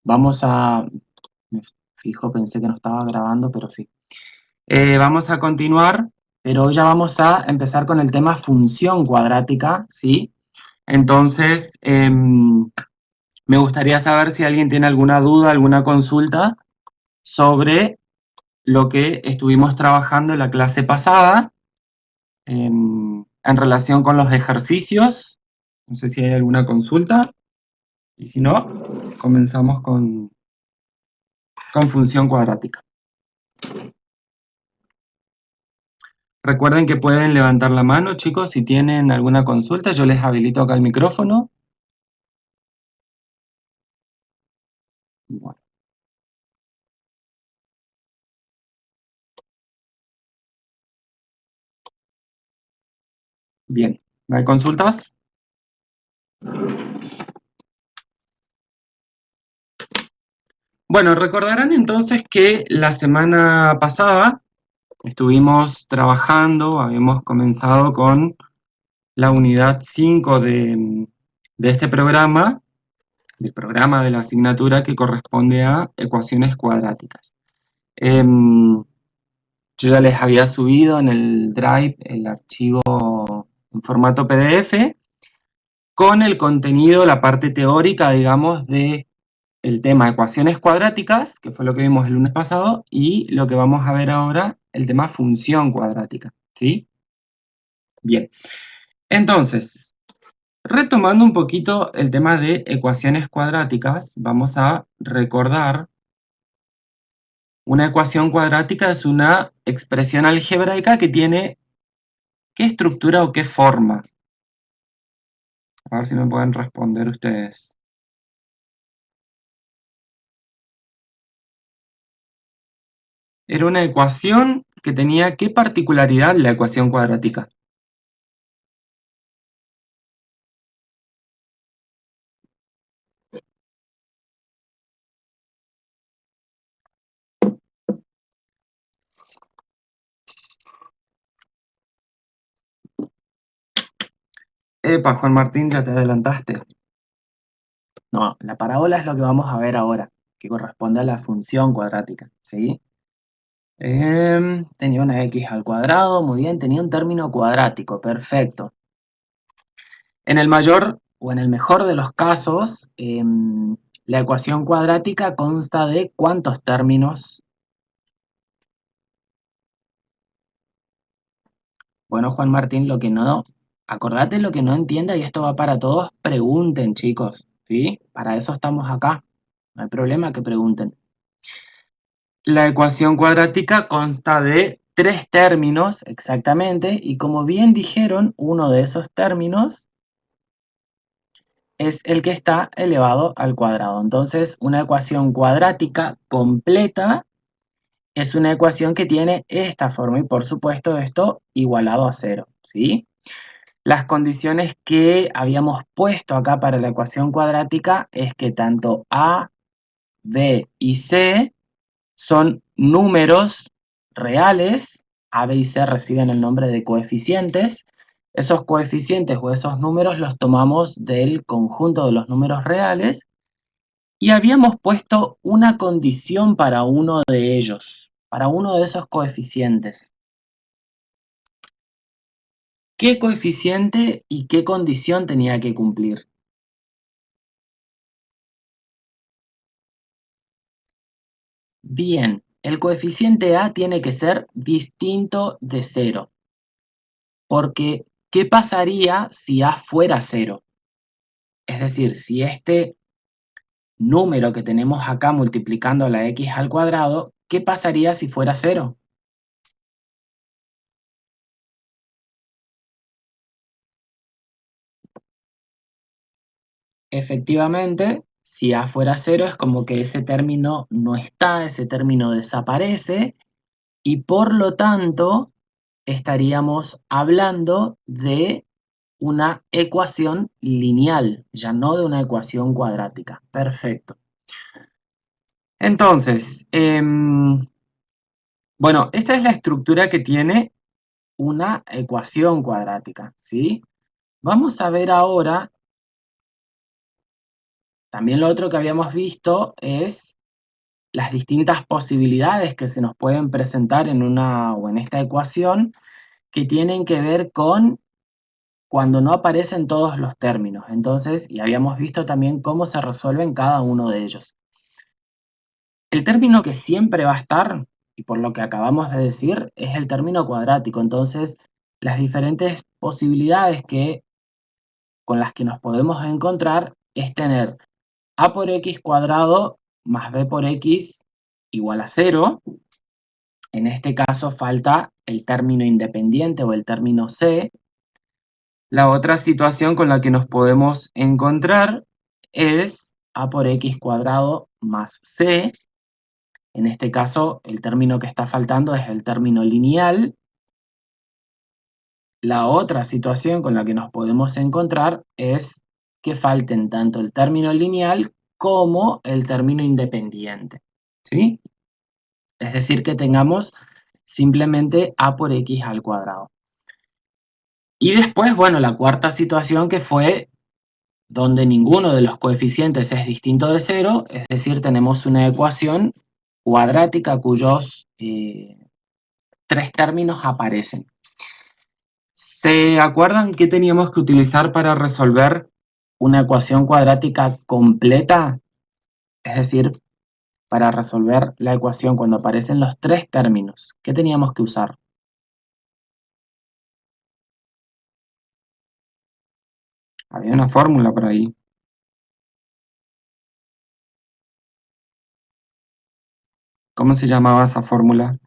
Vamos a... Me fijo, pensé que no estaba grabando, pero sí. Vamos a continuar, pero hoy ya vamos a empezar con el tema función cuadrática, ¿sí? Entonces, me gustaría saber si alguien tiene alguna duda, alguna consulta sobre lo que estuvimos trabajando en la clase pasada en relación con los ejercicios. No sé si hay alguna consulta. Y si no, comenzamos con función cuadrática. Recuerden que pueden levantar la mano, chicos, si tienen alguna consulta. Yo les habilito acá el micrófono. Bueno. Bien, ¿no hay consultas? Bueno, recordarán entonces que la semana pasada estuvimos trabajando, habíamos comenzado con la unidad 5 de este programa, del programa de la asignatura que corresponde a ecuaciones cuadráticas. Yo ya les había subido en el Drive el archivo en formato PDF con el contenido, la parte teórica, digamos, de el tema ecuaciones cuadráticas, que fue lo que vimos el lunes pasado, y lo que vamos a ver ahora, el tema función cuadrática, ¿sí? Bien, entonces, retomando un poquito el tema de ecuaciones cuadráticas, vamos a recordar una ecuación cuadrática es una expresión algebraica que tiene ¿qué estructura o qué forma? A ver si me pueden responder ustedes. Era una ecuación que tenía ¿qué particularidad la ecuación cuadrática? Epa, Juan Martín, ya te adelantaste. No, la parábola es lo que vamos a ver ahora, que corresponde a la función cuadrática, ¿sí? Tenía una x al cuadrado, muy bien, tenía un término cuadrático, perfecto. En el mayor o en el mejor de los casos, la ecuación cuadrática consta de ¿cuántos términos? Bueno, Juan Martín, lo que no, acordate lo que no entienda y esto va para todos, pregunten, chicos, ¿sí? Para eso estamos acá, no hay problema que pregunten. La ecuación cuadrática consta de tres términos exactamente y como bien dijeron, uno de esos términos es el que está elevado al cuadrado. Entonces, una ecuación cuadrática completa es una ecuación que tiene esta forma y por supuesto esto igualado a cero, ¿sí? Las condiciones que habíamos puesto acá para la ecuación cuadrática es que tanto A, B y C son números reales, A, B y C reciben el nombre de coeficientes. Esos coeficientes o esos números los tomamos del conjunto de los números reales y habíamos puesto una condición para uno de ellos, para uno de esos coeficientes. ¿Qué coeficiente y qué condición tenía que cumplir? Bien, el coeficiente A tiene que ser distinto de cero, porque ¿qué pasaría si A fuera cero? Es decir, si este número que tenemos acá multiplicando la x al cuadrado, ¿qué pasaría si fuera cero? Efectivamente, si A fuera cero es como que ese término no está, ese término desaparece y por lo tanto estaríamos hablando de una ecuación lineal, ya no de una ecuación cuadrática. Perfecto. Entonces, bueno, esta es la estructura que tiene una ecuación cuadrática, ¿sí? Vamos a ver ahora También lo otro que habíamos visto es las distintas posibilidades que se nos pueden presentar en una o en esta ecuación que tienen que ver con cuando no aparecen todos los términos. Entonces, y habíamos visto también cómo se resuelven cada uno de ellos. El término que siempre va a estar, y por lo que acabamos de decir, es el término cuadrático. Entonces, las diferentes posibilidades con las que nos podemos encontrar es tener a por x cuadrado más b por x igual a 0. En este caso falta el término independiente o el término c. La otra situación con la que nos podemos encontrar es a por x cuadrado más c. En este caso, el término que está faltando es el término lineal. La otra situación con la que nos podemos encontrar es que falten tanto el término lineal como el término independiente, ¿sí? Es decir, que tengamos simplemente a por x al cuadrado. Y después, bueno, la cuarta situación que fue donde ninguno de los coeficientes es distinto de 0, es decir, tenemos una ecuación cuadrática cuyos tres términos aparecen. ¿Se acuerdan qué teníamos que utilizar para resolver una ecuación cuadrática completa? Es decir, para resolver la ecuación cuando aparecen los tres términos, ¿qué teníamos que usar? Había una fórmula por ahí. ¿Cómo se llamaba esa fórmula?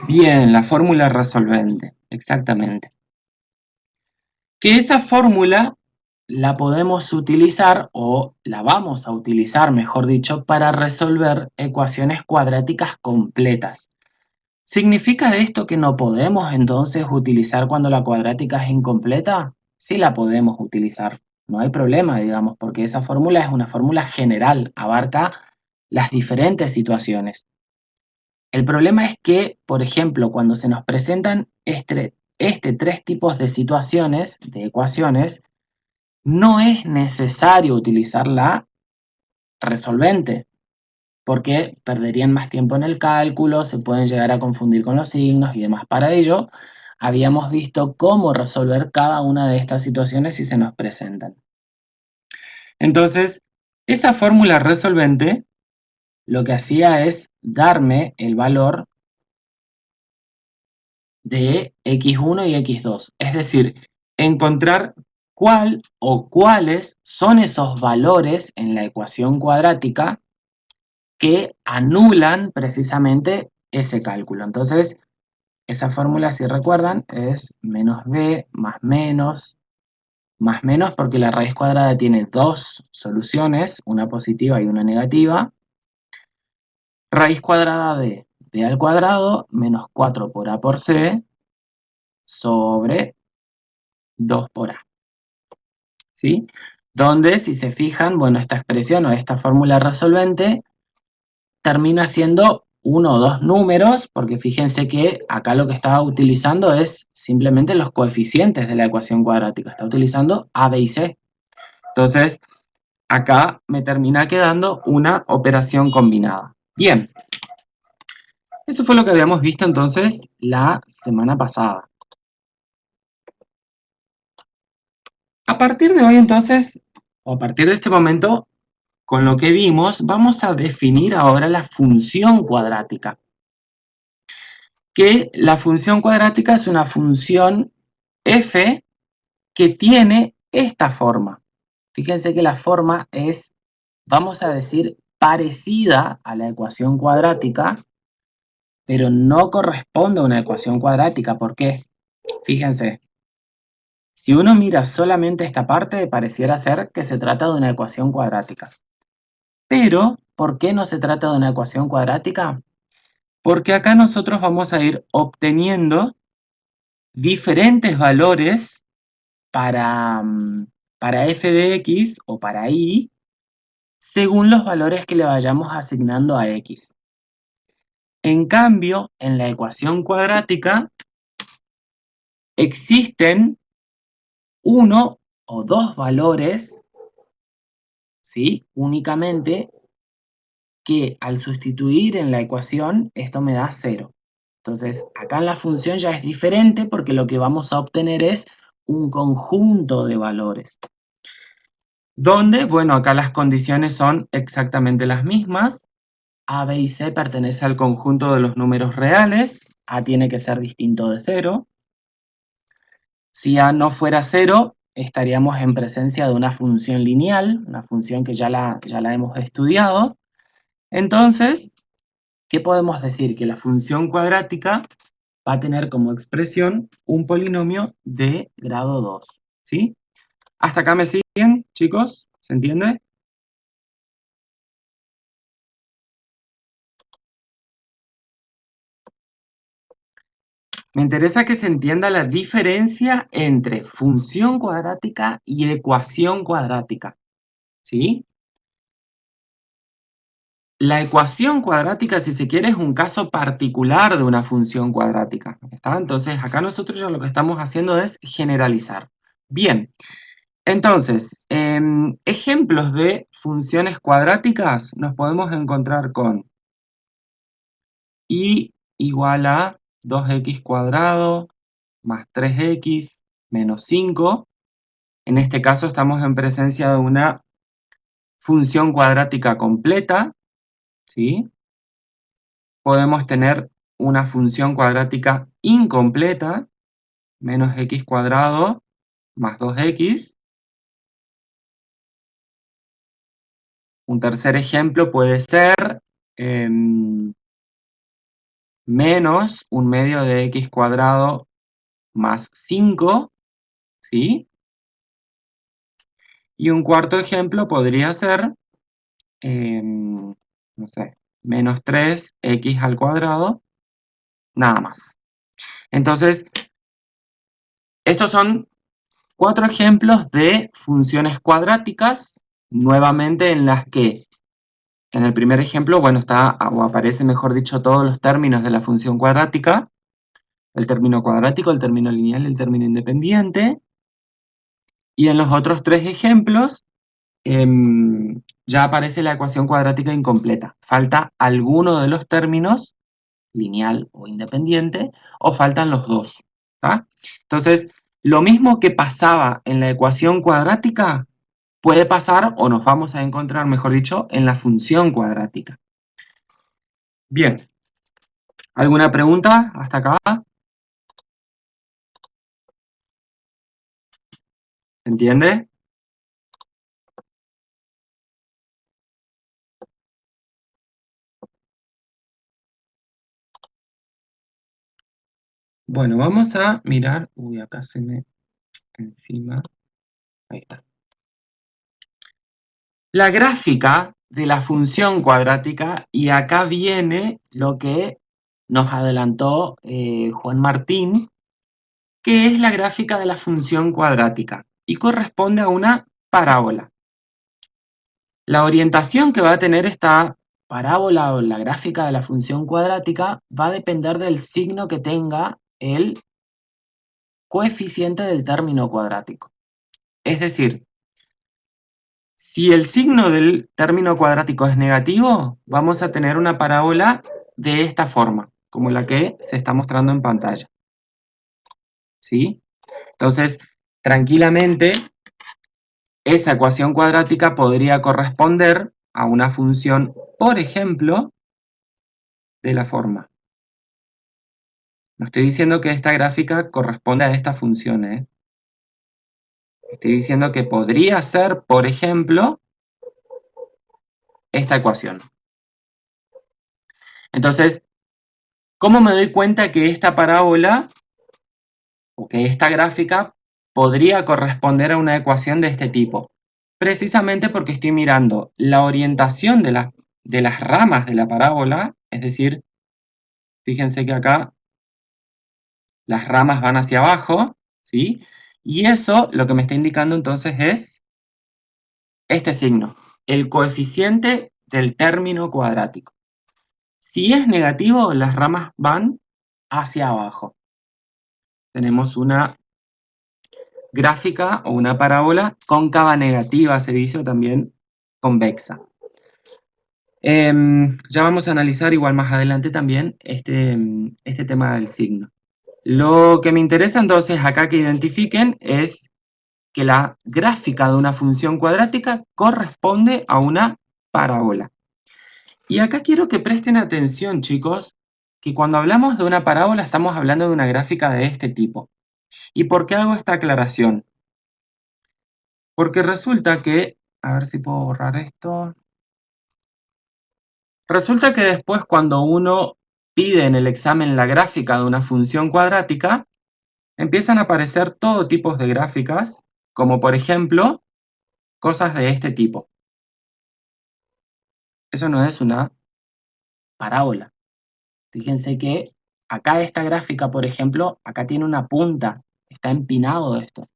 Bien, la fórmula resolvente, exactamente. Que esa fórmula la podemos utilizar, o la vamos a utilizar, mejor dicho, para resolver ecuaciones cuadráticas completas. ¿Significa esto que no podemos entonces utilizar cuando la cuadrática es incompleta? Sí la podemos utilizar, no hay problema, digamos, porque esa fórmula es una fórmula general, abarca las diferentes situaciones. El problema es que, por ejemplo, cuando se nos presentan tres tipos de situaciones, de ecuaciones, no es necesario utilizar la resolvente, porque perderían más tiempo en el cálculo, se pueden llegar a confundir con los signos y demás. Para ello, habíamos visto cómo resolver cada una de estas situaciones si se nos presentan. Entonces, esa fórmula resolvente lo que hacía es darme el valor de x1 y x2, es decir, encontrar cuál o cuáles son esos valores en la ecuación cuadrática que anulan precisamente ese cálculo. Entonces, esa fórmula, si recuerdan, es menos b más menos porque la raíz cuadrada tiene dos soluciones, una positiva y una negativa. Raíz cuadrada de b al cuadrado menos 4 por a por c sobre 2 por a. ¿Sí? Donde, si se fijan, bueno, esta expresión o esta fórmula resolvente termina siendo uno o dos números, porque fíjense que acá lo que estaba utilizando es simplemente los coeficientes de la ecuación cuadrática. Está utilizando a, b y c. Entonces, acá me termina quedando una operación combinada. Bien, eso fue lo que habíamos visto entonces la semana pasada. A partir de hoy entonces, o a partir de este momento, con lo que vimos, vamos a definir ahora la función cuadrática. Que la función cuadrática es una función f que tiene esta forma. Fíjense que la forma es, vamos a decir, parecida a la ecuación cuadrática, pero no corresponde a una ecuación cuadrática. ¿Por qué? Fíjense, si uno mira solamente esta parte, pareciera ser que se trata de una ecuación cuadrática. Pero, ¿por qué no se trata de una ecuación cuadrática? Porque acá nosotros vamos a ir obteniendo diferentes valores para, para f de x o para y, según los valores que le vayamos asignando a x. En cambio, en la ecuación cuadrática existen uno o dos valores, ¿sí? Únicamente, que al sustituir en la ecuación esto me da 0. Entonces, acá en la función ya es diferente porque lo que vamos a obtener es un conjunto de valores. Donde, bueno, acá las condiciones son exactamente las mismas. A, B y C pertenece al conjunto de los números reales. A tiene que ser distinto de 0. Si A no fuera 0, estaríamos en presencia de una función lineal, una función que ya la hemos estudiado. Entonces, ¿qué podemos decir? Que la función cuadrática va a tener como expresión un polinomio de grado 2, ¿sí? ¿Hasta acá me siguen, chicos? ¿Se entiende? Me interesa que se entienda la diferencia entre función cuadrática y ecuación cuadrática, ¿sí? La ecuación cuadrática, si se quiere, es un caso particular de una función cuadrática, ¿está? Entonces, acá nosotros ya lo que estamos haciendo es generalizar. Bien, entonces, ejemplos de funciones cuadráticas nos podemos encontrar con y igual a 2x cuadrado más 3x menos 5. En este caso estamos en presencia de una función cuadrática completa, ¿sí? Podemos tener una función cuadrática incompleta, menos x cuadrado más 2x. Un tercer ejemplo puede ser menos un medio de x cuadrado más 5, ¿sí? Y un cuarto ejemplo podría ser, no sé, menos 3x al cuadrado, nada más. Entonces, estos son 4 ejemplos de funciones cuadráticas, nuevamente en las que, en el primer ejemplo, bueno, está, o aparece, mejor dicho, todos los términos de la función cuadrática, el término cuadrático, el término lineal, el término independiente, y en los otros 3 ejemplos, ya aparece la ecuación cuadrática incompleta. Falta alguno de los términos, lineal o independiente, o faltan los dos, ¿tá? Entonces, lo mismo que pasaba en la ecuación cuadrática, puede pasar, o nos vamos a encontrar, mejor dicho, en la función cuadrática. Bien, ¿alguna pregunta hasta acá? ¿Entiende? Bueno, vamos a mirar, uy, acá se me encima, ahí está. La gráfica de la función cuadrática, y acá viene lo que nos adelantó Juan Martín, que es la gráfica de la función cuadrática, y corresponde a una parábola. La orientación que va a tener esta parábola o la gráfica de la función cuadrática va a depender del signo que tenga el coeficiente del término cuadrático. Es decir, si el signo del término cuadrático es negativo, vamos a tener una parábola de esta forma, como la que se está mostrando en pantalla. ¿Sí? Entonces, tranquilamente, esa ecuación cuadrática podría corresponder a una función, por ejemplo, de la forma. No estoy diciendo que esta gráfica corresponde a esta función, ¿eh? Estoy diciendo que podría ser, por ejemplo, esta ecuación. Entonces, ¿cómo me doy cuenta que esta parábola o que esta gráfica podría corresponder a una ecuación de este tipo? Precisamente porque estoy mirando la orientación de las ramas de la parábola, es decir, fíjense que acá las ramas van hacia abajo, ¿sí? Y eso lo que me está indicando entonces es este signo, el coeficiente del término cuadrático. Si es negativo, las ramas van hacia abajo. Tenemos una gráfica o una parábola cóncava negativa, se dice, o también convexa. Ya vamos a analizar igual más adelante también este tema del signo. Lo que me interesa entonces acá que identifiquen es que la gráfica de una función cuadrática corresponde a una parábola. Y acá quiero que presten atención, chicos, que cuando hablamos de una parábola estamos hablando de una gráfica de este tipo. ¿Y por qué hago esta aclaración? Porque resulta que, a ver si puedo borrar esto. Resulta que después cuando uno pide en el examen la gráfica de una función cuadrática, empiezan a aparecer todo tipos de gráficas, como por ejemplo, cosas de este tipo. Eso no es una parábola. Fíjense que acá esta gráfica, por ejemplo, acá tiene una punta, está empinado esto,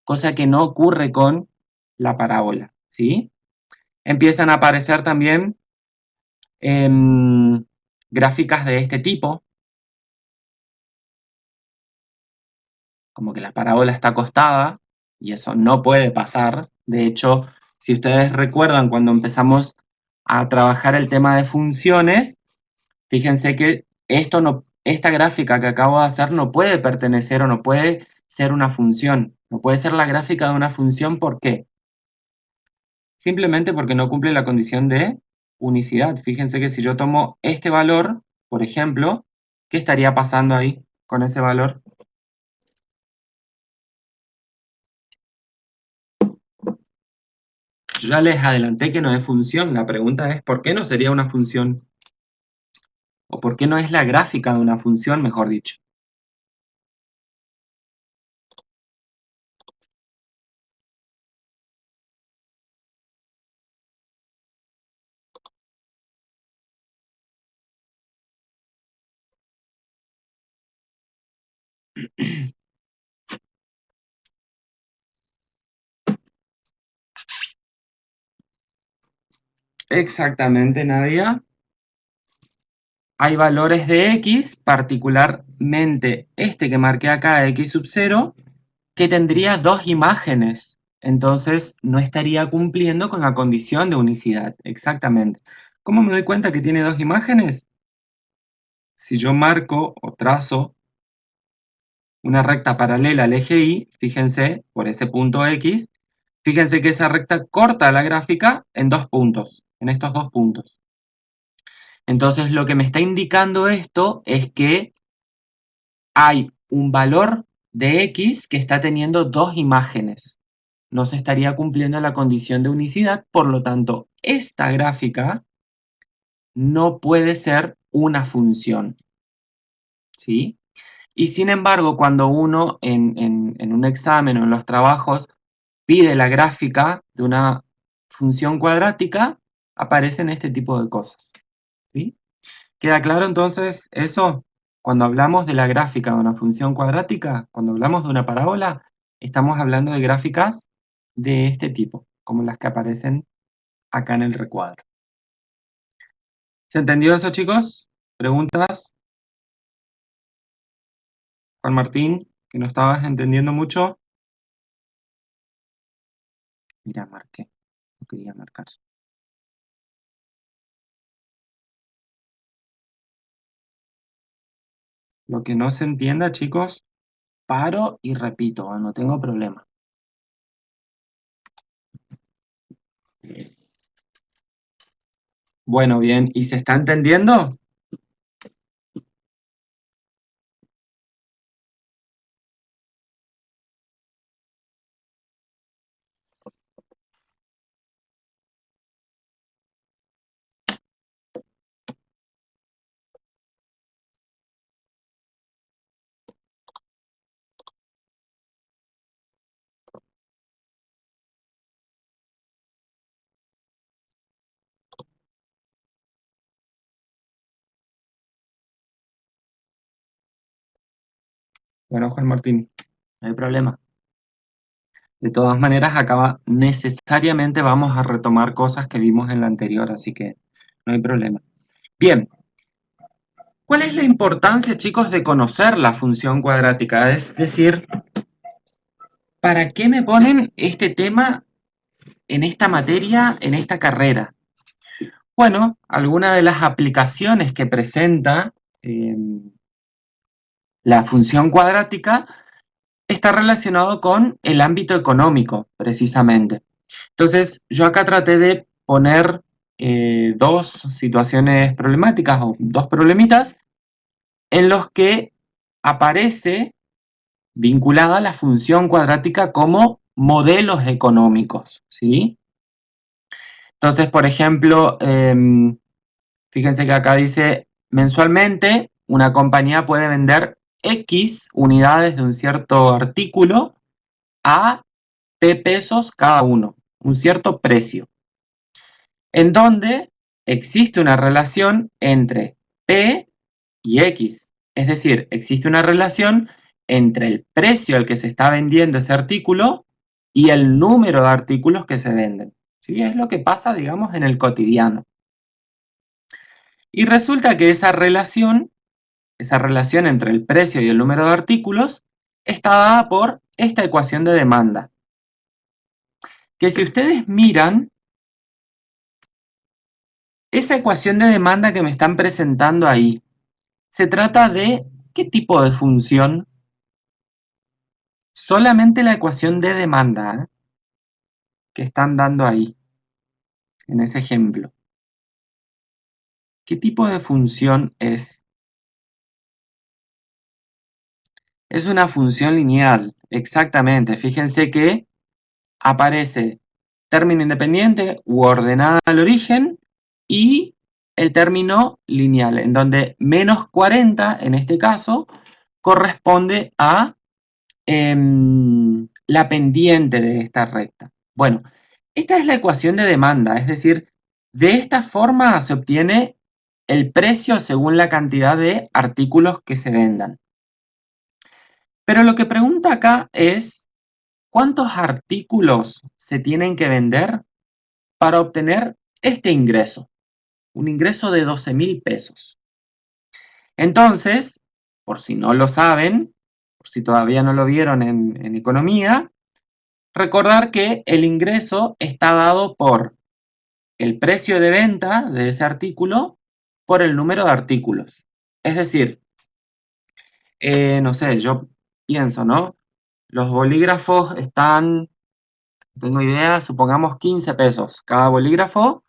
cosa que no ocurre con la parábola, ¿sí? Empiezan a aparecer también gráficas de este tipo, como que la parábola está acostada, y eso no puede pasar. De hecho, si ustedes recuerdan cuando empezamos a trabajar el tema de funciones, fíjense que esta gráfica que acabo de hacer no puede pertenecer o no puede ser una función. No puede ser la gráfica de una función, ¿por qué? Simplemente porque no cumple la condición de unicidad. Fíjense que si yo tomo este valor, por ejemplo, ¿qué estaría pasando ahí con ese valor? Yo ya les adelanté que no es función. La pregunta es, ¿por qué no sería una función? ¿O por qué no es la gráfica de una función, mejor dicho? Exactamente, Nadia. Hay valores de x, particularmente este que marqué acá, x sub 0, que tendría dos imágenes. Entonces no estaría cumpliendo con la condición de unicidad. Exactamente. ¿Cómo me doy cuenta que tiene dos imágenes? Si yo marco o trazo una recta paralela al eje Y, fíjense, por ese punto X, fíjense que esa recta corta la gráfica en dos puntos, en estos dos puntos. Entonces lo que me está indicando esto es que hay un valor de X que está teniendo dos imágenes. No se estaría cumpliendo la condición de unicidad, por lo tanto, esta gráfica no puede ser una función, ¿sí? Y sin embargo, cuando uno en un examen o en los trabajos pide la gráfica de una función cuadrática, aparecen este tipo de cosas, ¿sí? ¿Queda claro entonces eso? Cuando hablamos de la gráfica de una función cuadrática, cuando hablamos de una parábola, estamos hablando de gráficas de este tipo, como las que aparecen acá en el recuadro. ¿Se entendió eso, chicos? ¿Preguntas? Juan Martín, que no estabas entendiendo mucho. Mira, marqué, no quería marcar. Lo que no se entienda, chicos, paro y repito, no tengo problema. Bueno, bien, ¿y se está entendiendo? Bueno, Juan Martín, no hay problema. De todas maneras, acá necesariamente vamos a retomar cosas que vimos en la anterior, así que no hay problema. Bien, ¿cuál es la importancia, chicos, de conocer la función cuadrática? Es decir, ¿para qué me ponen este tema en esta materia, en esta carrera? Bueno, algunas de las aplicaciones que presenta eh, la función cuadrática está relacionado con el ámbito económico, precisamente. Entonces, yo acá traté de poner dos situaciones problemáticas o dos problemitas en los que aparece vinculada la función cuadrática como modelos económicos, ¿sí? Entonces, por ejemplo, fíjense que acá dice, mensualmente una compañía puede vender X unidades de un cierto artículo a P pesos cada uno, un cierto precio, en donde existe una relación entre P y X. Es decir, existe una relación entre el precio al que se está vendiendo ese artículo y el número de artículos que se venden. ¿Sí? Es lo que pasa, digamos, en el cotidiano. Y resulta que esa relación entre el precio y el número de artículos, está dada por esta ecuación de demanda. Que si ustedes miran, esa ecuación de demanda que me están presentando ahí, se trata de ¿qué tipo de función? Solamente la ecuación de demanda, ¿eh?, que están dando ahí, en ese ejemplo. ¿Qué tipo de función es? Es una función lineal, exactamente. Fíjense que aparece término independiente u ordenada al origen y el término lineal, en donde menos 40, en este caso, corresponde a la pendiente de esta recta. Bueno, esta es la ecuación de demanda, es decir, de esta forma se obtiene el precio según la cantidad de artículos que se vendan. Pero lo que pregunta acá es, ¿cuántos artículos se tienen que vender para obtener este ingreso? Un ingreso de 12.000 pesos. Entonces, por si no lo saben, por si todavía no lo vieron en economía, recordar que el ingreso está dado por el precio de venta de ese artículo por el número de artículos. Es decir, no sé, yo pienso, ¿no? Los bolígrafos están, no tengo idea, supongamos 15 pesos cada bolígrafo.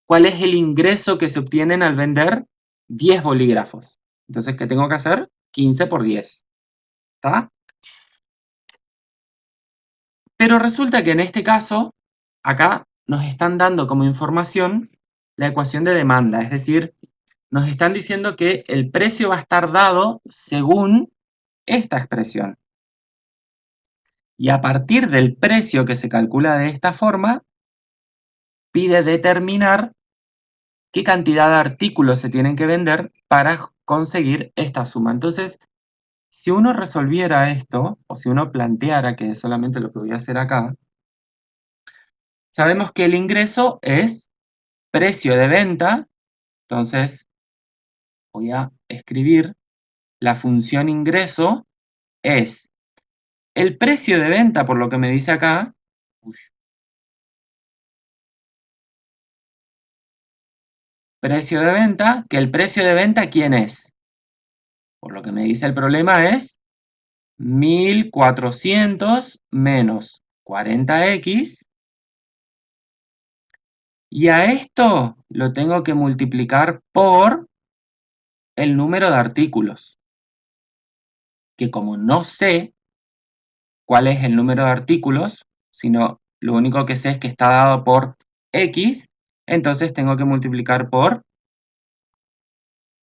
¿Cuál es el ingreso que se obtienen al vender 10 bolígrafos? Entonces, ¿qué tengo que hacer? 15 por 10. ¿Está? Pero resulta que en este caso, acá nos están dando como información la ecuación de demanda, es decir, nos están diciendo que el precio va a estar dado según esta expresión. Y a partir del precio que se calcula de esta forma, pide determinar qué cantidad de artículos se tienen que vender para conseguir esta suma. Entonces, si uno resolviera esto, o si uno planteara, que es solamente lo que voy a hacer acá, sabemos que el ingreso es precio de venta, entonces voy a escribir la función ingreso es el precio de venta, por lo que me dice acá, precio de venta, que el precio de venta, ¿quién es? Por lo que me dice el problema es 1400 menos 40x, y a esto lo tengo que multiplicar por el número de artículos, que como no sé cuál es el número de artículos, sino lo único que sé es que está dado por x, entonces tengo que multiplicar por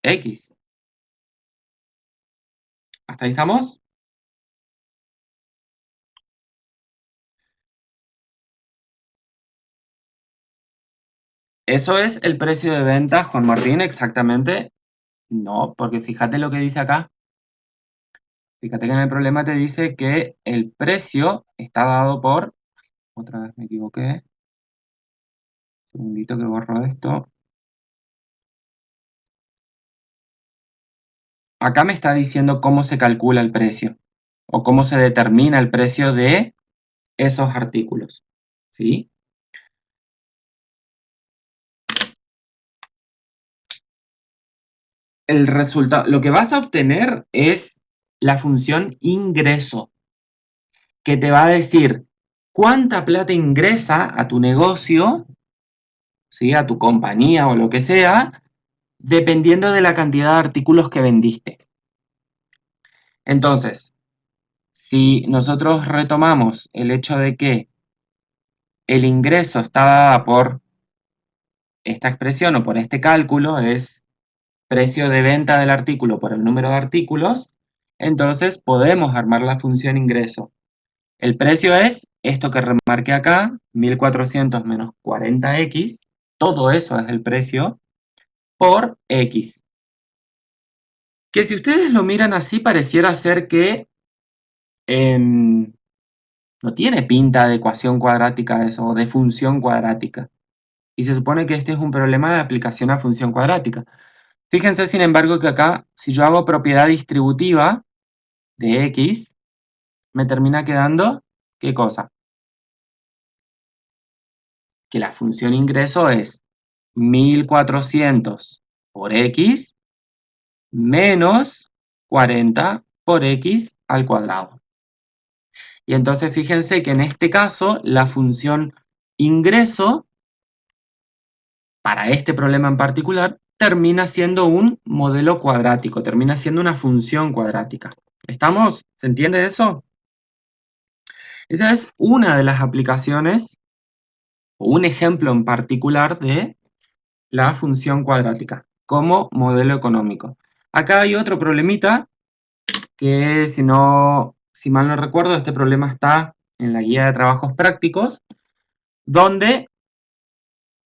x. ¿Hasta ahí estamos? ¿Eso es el precio de venta, Juan Martín, exactamente? No, porque fíjate lo que dice acá. Fíjate que en el problema te dice que el precio está dado por... Otra vez me equivoqué. Un segundito que borro esto. Acá me está diciendo cómo se calcula el precio o cómo se determina el precio de esos artículos, ¿sí? El resultado, lo que vas a obtener es la función ingreso, que te va a decir cuánta plata ingresa a tu negocio, ¿sí? A tu compañía o lo que sea, dependiendo de la cantidad de artículos que vendiste. Entonces, si nosotros retomamos el hecho de que el ingreso está dado por esta expresión o por este cálculo, es precio de venta del artículo por el número de artículos, entonces podemos armar la función ingreso. El precio es esto que remarqué acá, 1400 menos 40x, todo eso es el precio, por x. Que si ustedes lo miran así, pareciera ser que no tiene pinta de ecuación cuadrática eso, o de función cuadrática. Y se supone que este es un problema de aplicación a función cuadrática. Fíjense, sin embargo, que acá, si yo hago propiedad distributiva de x, me termina quedando, ¿qué cosa? Que la función ingreso es 1400 por x menos 40 por x al cuadrado. Y entonces fíjense que en este caso la función ingreso, para este problema en particular, termina siendo un modelo cuadrático, termina siendo una función cuadrática. ¿Estamos? ¿Se entiende eso? Esa es una de las aplicaciones, o un ejemplo en particular de la función cuadrática como modelo económico. Acá hay otro problemita que si mal no recuerdo, este problema está en la guía de trabajos prácticos, donde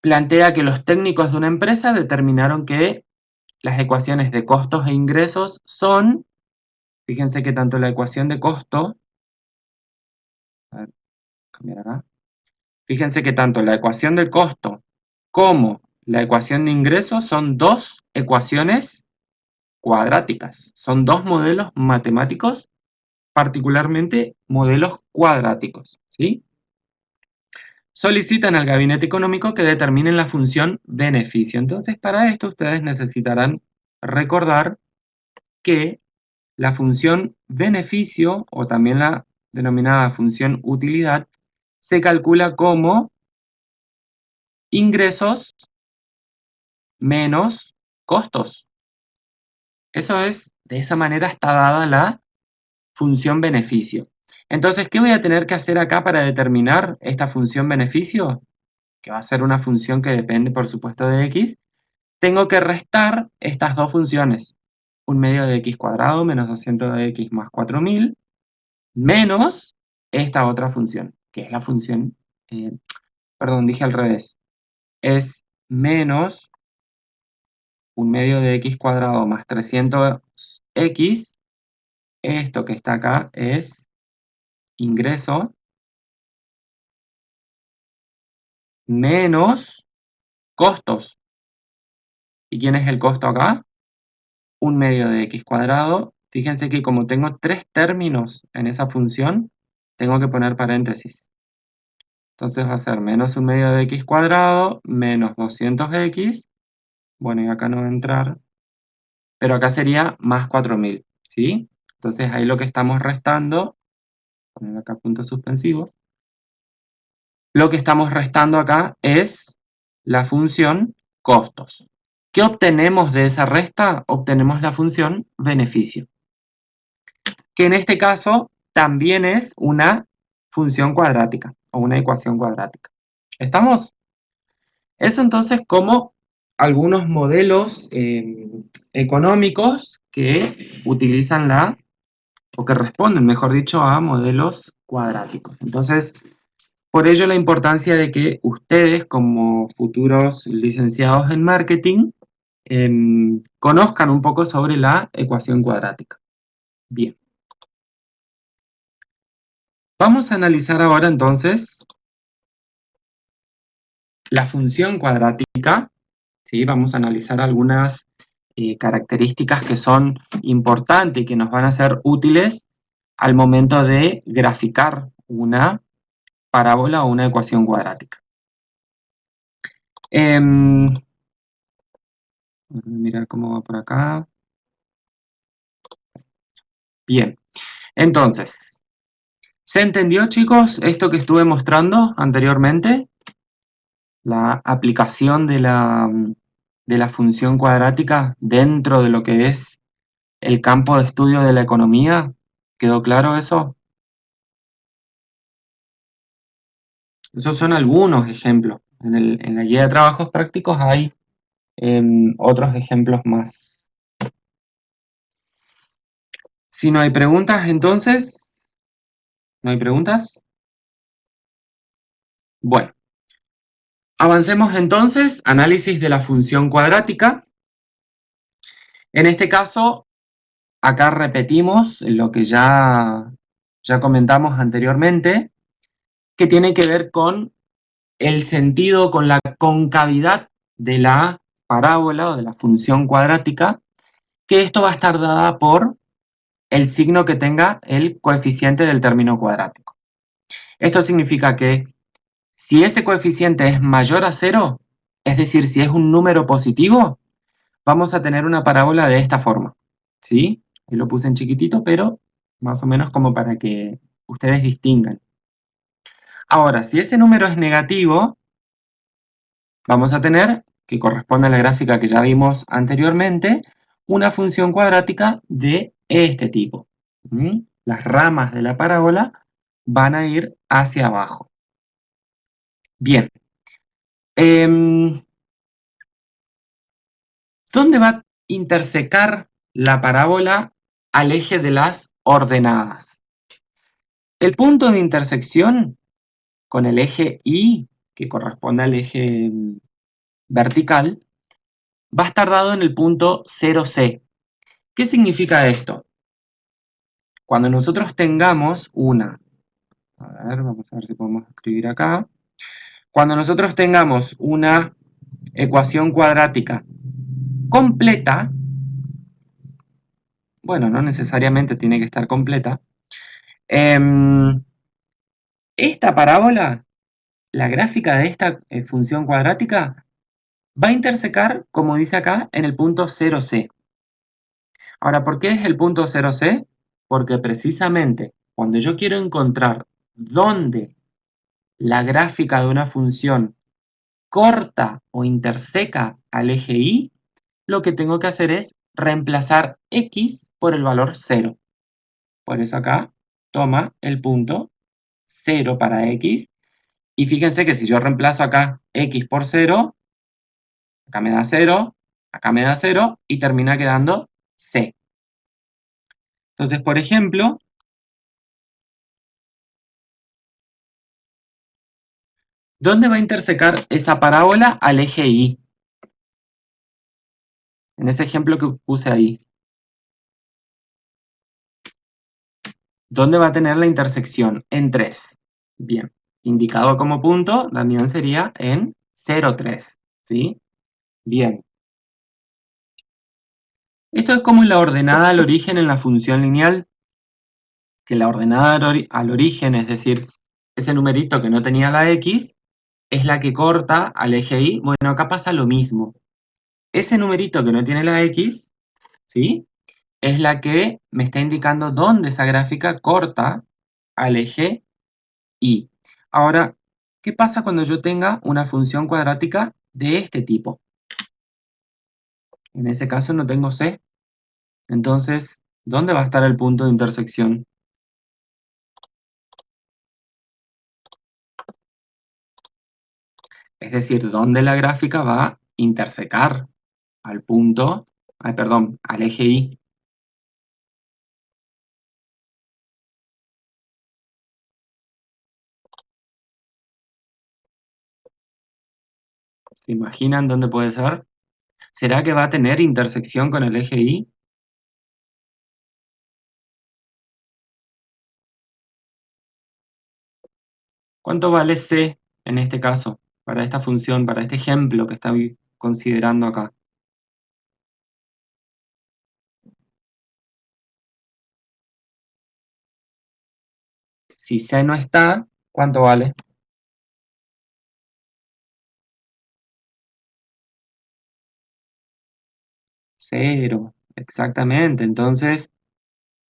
plantea que los técnicos de una empresa determinaron que las ecuaciones de costos e ingresos son, fíjense que tanto la ecuación de costo, a ver, cambiar acá, fíjense que tanto la ecuación del costo como la ecuación de ingresos son dos ecuaciones cuadráticas, son dos modelos matemáticos, particularmente modelos cuadráticos, ¿sí? Solicitan al gabinete económico que determinen la función beneficio. Entonces, para esto ustedes necesitarán recordar que la función beneficio, o también la denominada función utilidad, se calcula como ingresos menos costos. Eso es, de esa manera está dada la función beneficio. Entonces, ¿qué voy a tener que hacer acá para determinar esta función beneficio? Que va a ser una función que depende, por supuesto, de x. Tengo que restar estas dos funciones. 1/2 de x cuadrado menos 200 de x más 4000 menos esta otra función, que es la función, perdón, dije al revés. Es menos 1/2 de x cuadrado más 300x. Esto que está acá es ingreso menos costos. ¿Y quién es el costo acá? 1/2 de x cuadrado. Fíjense que como tengo tres términos en esa función, tengo que poner paréntesis. Entonces va a ser menos 1/2 de x cuadrado menos 200x. Bueno, y acá no va a entrar, pero acá sería más 4000, ¿sí? Entonces ahí lo que estamos restando, poner acá punto suspensivo, lo que estamos restando acá es la función costos. ¿Qué obtenemos de esa resta? Obtenemos la función beneficio, que en este caso también es una función cuadrática o una ecuación cuadrática. ¿Estamos? Eso entonces como algunos modelos económicos que utilizan o que responden, mejor dicho, a modelos cuadráticos. Entonces, por ello la importancia de que ustedes, como futuros licenciados en marketing, conozcan un poco sobre la ecuación cuadrática. Bien. Vamos a analizar ahora entonces la función cuadrática, ¿sí? Vamos a analizar algunas características que son importantes y que nos van a ser útiles al momento de graficar una parábola o una ecuación cuadrática. Voy a mirar cómo va por acá. Bien, entonces, ¿se entendió, chicos, esto que estuve mostrando anteriormente? La aplicación de la función cuadrática dentro de lo que es el campo de estudio de la economía. ¿Quedó claro eso? Esos son algunos ejemplos. En la guía de trabajos prácticos hay otros ejemplos más. Si no hay preguntas, entonces, ¿no hay preguntas? Bueno, avancemos entonces. Análisis de la función cuadrática. En este caso, acá repetimos lo que ya comentamos anteriormente, que tiene que ver con el sentido, con la concavidad de la parábola o de la función cuadrática, que esto va a estar dada por el signo que tenga el coeficiente del término cuadrático. Esto significa que si ese coeficiente es mayor a 0, es decir, si es un número positivo, vamos a tener una parábola de esta forma. ¿Sí? Ahí lo puse en chiquitito, pero más o menos como para que ustedes distingan. Ahora, si ese número es negativo, vamos a tener, que corresponde a la gráfica que ya vimos anteriormente, una función cuadrática de este tipo. Las ramas de la parábola van a ir hacia abajo. Bien. ¿Dónde va a intersecar la parábola al eje de las ordenadas? El punto de intersección con el eje Y, que corresponde al eje vertical, va a estar dado en el punto 0C. ¿Qué significa esto? Cuando nosotros tengamos a ver, vamos a ver si podemos escribir acá. Cuando nosotros tengamos una ecuación cuadrática completa, bueno, no necesariamente tiene que estar completa, esta parábola, la gráfica de esta función cuadrática, va a intersecar, como dice acá, en el punto 0C. Ahora, ¿por qué es el punto 0C? Porque precisamente cuando yo quiero encontrar dónde la gráfica de una función corta o interseca al eje Y, lo que tengo que hacer es reemplazar x por el valor 0. Por eso acá toma el punto 0 para x. Y fíjense que si yo reemplazo acá x por 0, acá me da 0, acá me da 0 y termina quedando c. Entonces, por ejemplo, ¿dónde va a intersecar esa parábola al eje Y? En ese ejemplo que puse ahí. ¿Dónde va a tener la intersección? En 3. Bien. Indicado como punto, también sería en 0,3. ¿Sí? Bien. Esto es como la ordenada al origen en la función lineal, que la ordenada al origen, es decir, ese numerito que no tenía la x, es la que corta al eje Y. Bueno, acá pasa lo mismo. Ese numerito que no tiene la x, ¿sí? Es la que me está indicando dónde esa gráfica corta al eje Y. Ahora, ¿qué pasa cuando yo tenga una función cuadrática de este tipo? En ese caso no tengo c. Entonces, ¿dónde va a estar el punto de intersección? Es decir, ¿dónde la gráfica va a intersecar al punto, perdón, al eje Y? ¿Se imaginan dónde puede ser? ¿Será que va a tener intersección con el eje Y? ¿Cuánto vale c en este caso, para esta función, para este ejemplo que está considerando acá? Si c no está, ¿Cuánto vale? 0, exactamente. Entonces,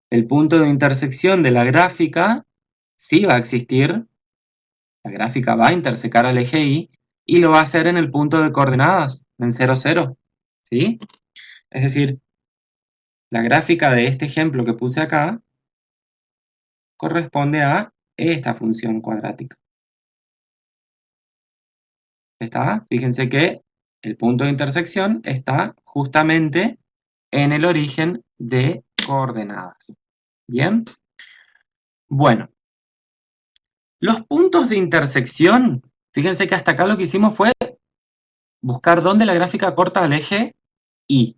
el punto de intersección de la gráfica sí va a existir, la gráfica va a intersecar al eje y lo va a hacer en el punto de coordenadas, en 0, 0, ¿sí? Es decir, la gráfica de este ejemplo que puse acá corresponde a esta función cuadrática. ¿Está? Fíjense que el punto de intersección está justamente en el origen de coordenadas. ¿Bien? Bueno, los puntos de intersección, fíjense que hasta acá lo que hicimos fue buscar dónde la gráfica corta al eje Y.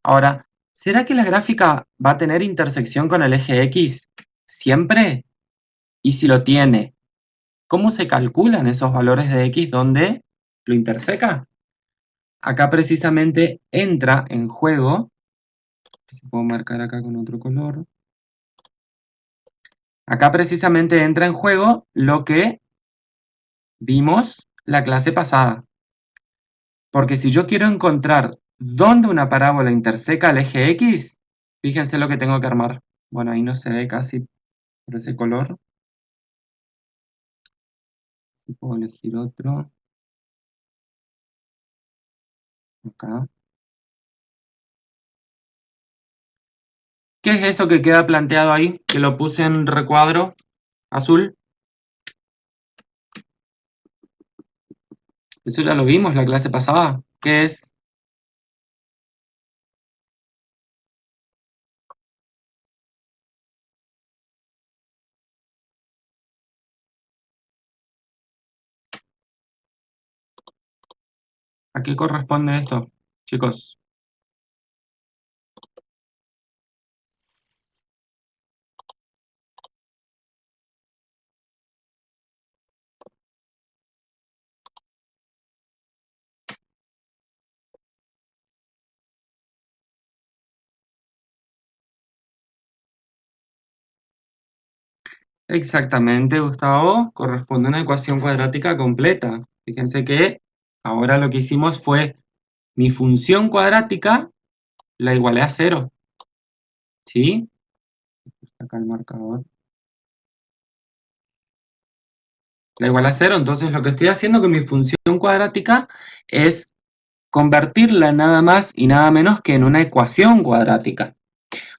Ahora, ¿será que la gráfica va a tener intersección con el eje X siempre? Y si lo tiene, ¿cómo se calculan esos valores de X donde lo interseca? Acá precisamente entra en juego, si puedo marcar acá con otro color, acá precisamente entra en juego lo que vimos la clase pasada. Porque si yo quiero encontrar dónde una parábola interseca el eje X, fíjense lo que tengo que armar. Bueno, ahí no se ve casi por ese color. Si puedo elegir otro. Acá. ¿Qué es eso que queda planteado ahí? Que lo puse en recuadro azul. Eso ya lo vimos la clase pasada. ¿Qué es? ¿A qué corresponde esto, chicos? Exactamente, Gustavo. Corresponde a una ecuación cuadrática completa. Fíjense que ahora lo que hicimos fue mi función cuadrática la igualé a 0. ¿Sí? Acá el marcador. La igual a 0, entonces lo que estoy haciendo con mi función cuadrática es convertirla nada más y nada menos que en una ecuación cuadrática.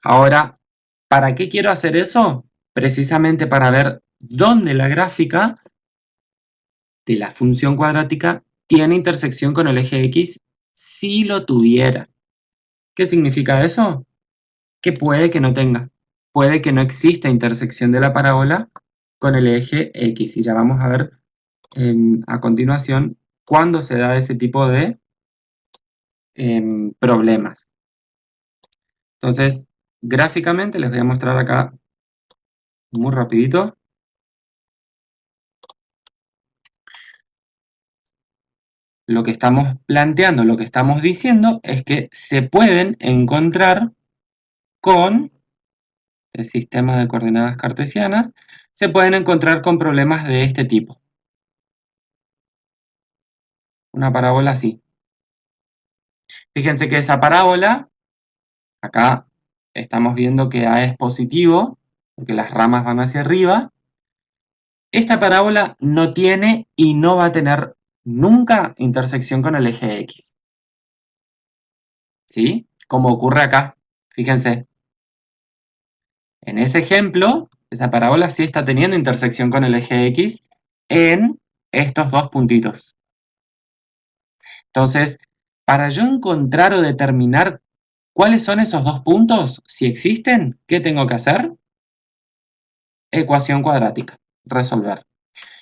Ahora, ¿para qué quiero hacer eso? Precisamente para ver dónde la gráfica de la función cuadrática tiene intersección con el eje X si lo tuviera. ¿Qué significa eso? Que puede que no tenga. Puede que no exista intersección de la parábola con el eje X. Y ya vamos a ver a continuación cuándo se da ese tipo de problemas. Entonces, gráficamente les voy a mostrar acá muy rapidito. Lo que estamos planteando, lo que estamos diciendo es que se pueden encontrar con el sistema de coordenadas cartesianas, se pueden encontrar con problemas de este tipo. Una parábola así. Fíjense que esa parábola, acá estamos viendo que A es positivo, porque las ramas van hacia arriba. Esta parábola no tiene y no va a tener nunca intersección con el eje X. ¿Sí? Como ocurre acá. Fíjense. En ese ejemplo, esa parábola sí está teniendo intersección con el eje X en estos dos puntitos. Entonces, para yo encontrar o determinar cuáles son esos dos puntos, si existen, ¿qué tengo que hacer? Ecuación cuadrática, resolver.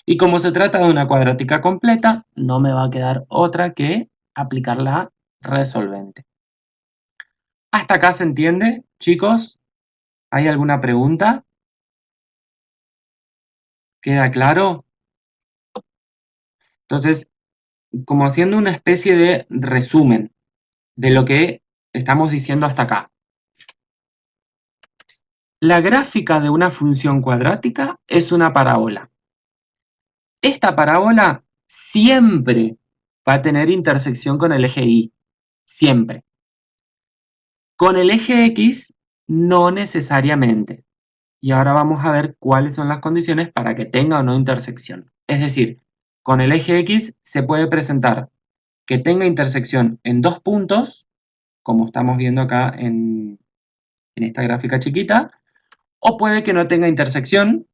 Y como se trata de una cuadrática completa, no me va a quedar otra que aplicar la resolvente. ¿Hasta acá se entiende, chicos? ¿Hay alguna pregunta? ¿Queda claro? Entonces, como haciendo una especie de resumen de lo que estamos diciendo hasta acá. La gráfica de una función cuadrática es una parábola. esta parábola siempre va a tener intersección con el eje Y. Siempre. Con el eje X, no necesariamente. Y ahora vamos a ver cuáles son las condiciones para que tenga o no intersección. Es decir, con el eje X se puede presentar que tenga intersección en dos puntos, como estamos viendo acá en esta gráfica chiquita, o puede que no tenga intersección,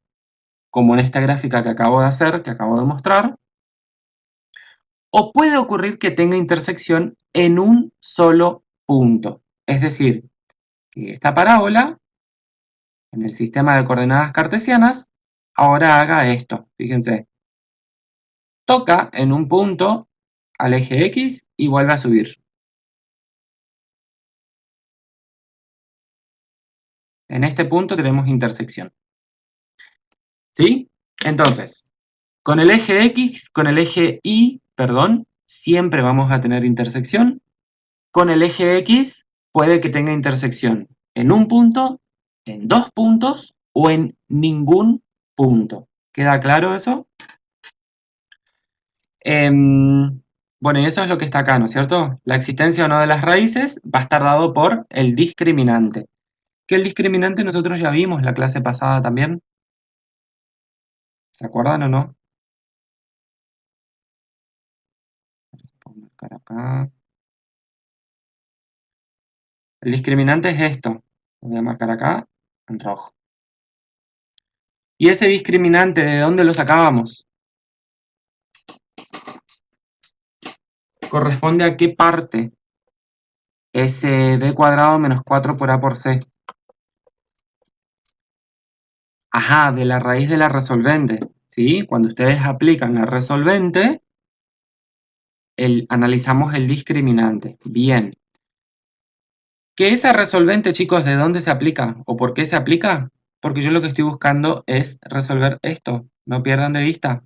como en esta gráfica que acabo de hacer, que acabo de mostrar, o puede ocurrir que tenga intersección en un solo punto. Es decir, que esta parábola, en el sistema de coordenadas cartesianas, ahora haga esto. Fíjense, toca en un punto al eje X y vuelve a subir. En este punto tenemos intersección. ¿Sí? Entonces, con el eje X, con el eje Y, perdón, siempre vamos a tener intersección. Con el eje X puede que tenga intersección en un punto, en dos puntos o en ningún punto. ¿Queda claro eso? Bueno, y eso es lo que está acá, ¿no es cierto? La existencia o no de las raíces va a estar dado por el discriminante. Que el discriminante nosotros ya vimos la clase pasada también. ¿Se acuerdan o no? Voy a marcar acá. El discriminante es esto. Lo voy a marcar acá en rojo. ¿Y ese discriminante de dónde lo sacábamos? ¿Corresponde a qué parte? Ese b cuadrado menos 4 por a por c. Ajá, de la raíz de la resolvente. ¿Sí? Cuando ustedes aplican la resolvente, analizamos el discriminante. Bien. ¿Que esa resolvente, chicos, de dónde se aplica? ¿O por qué se aplica? Porque yo lo que estoy buscando es resolver esto. No pierdan de vista.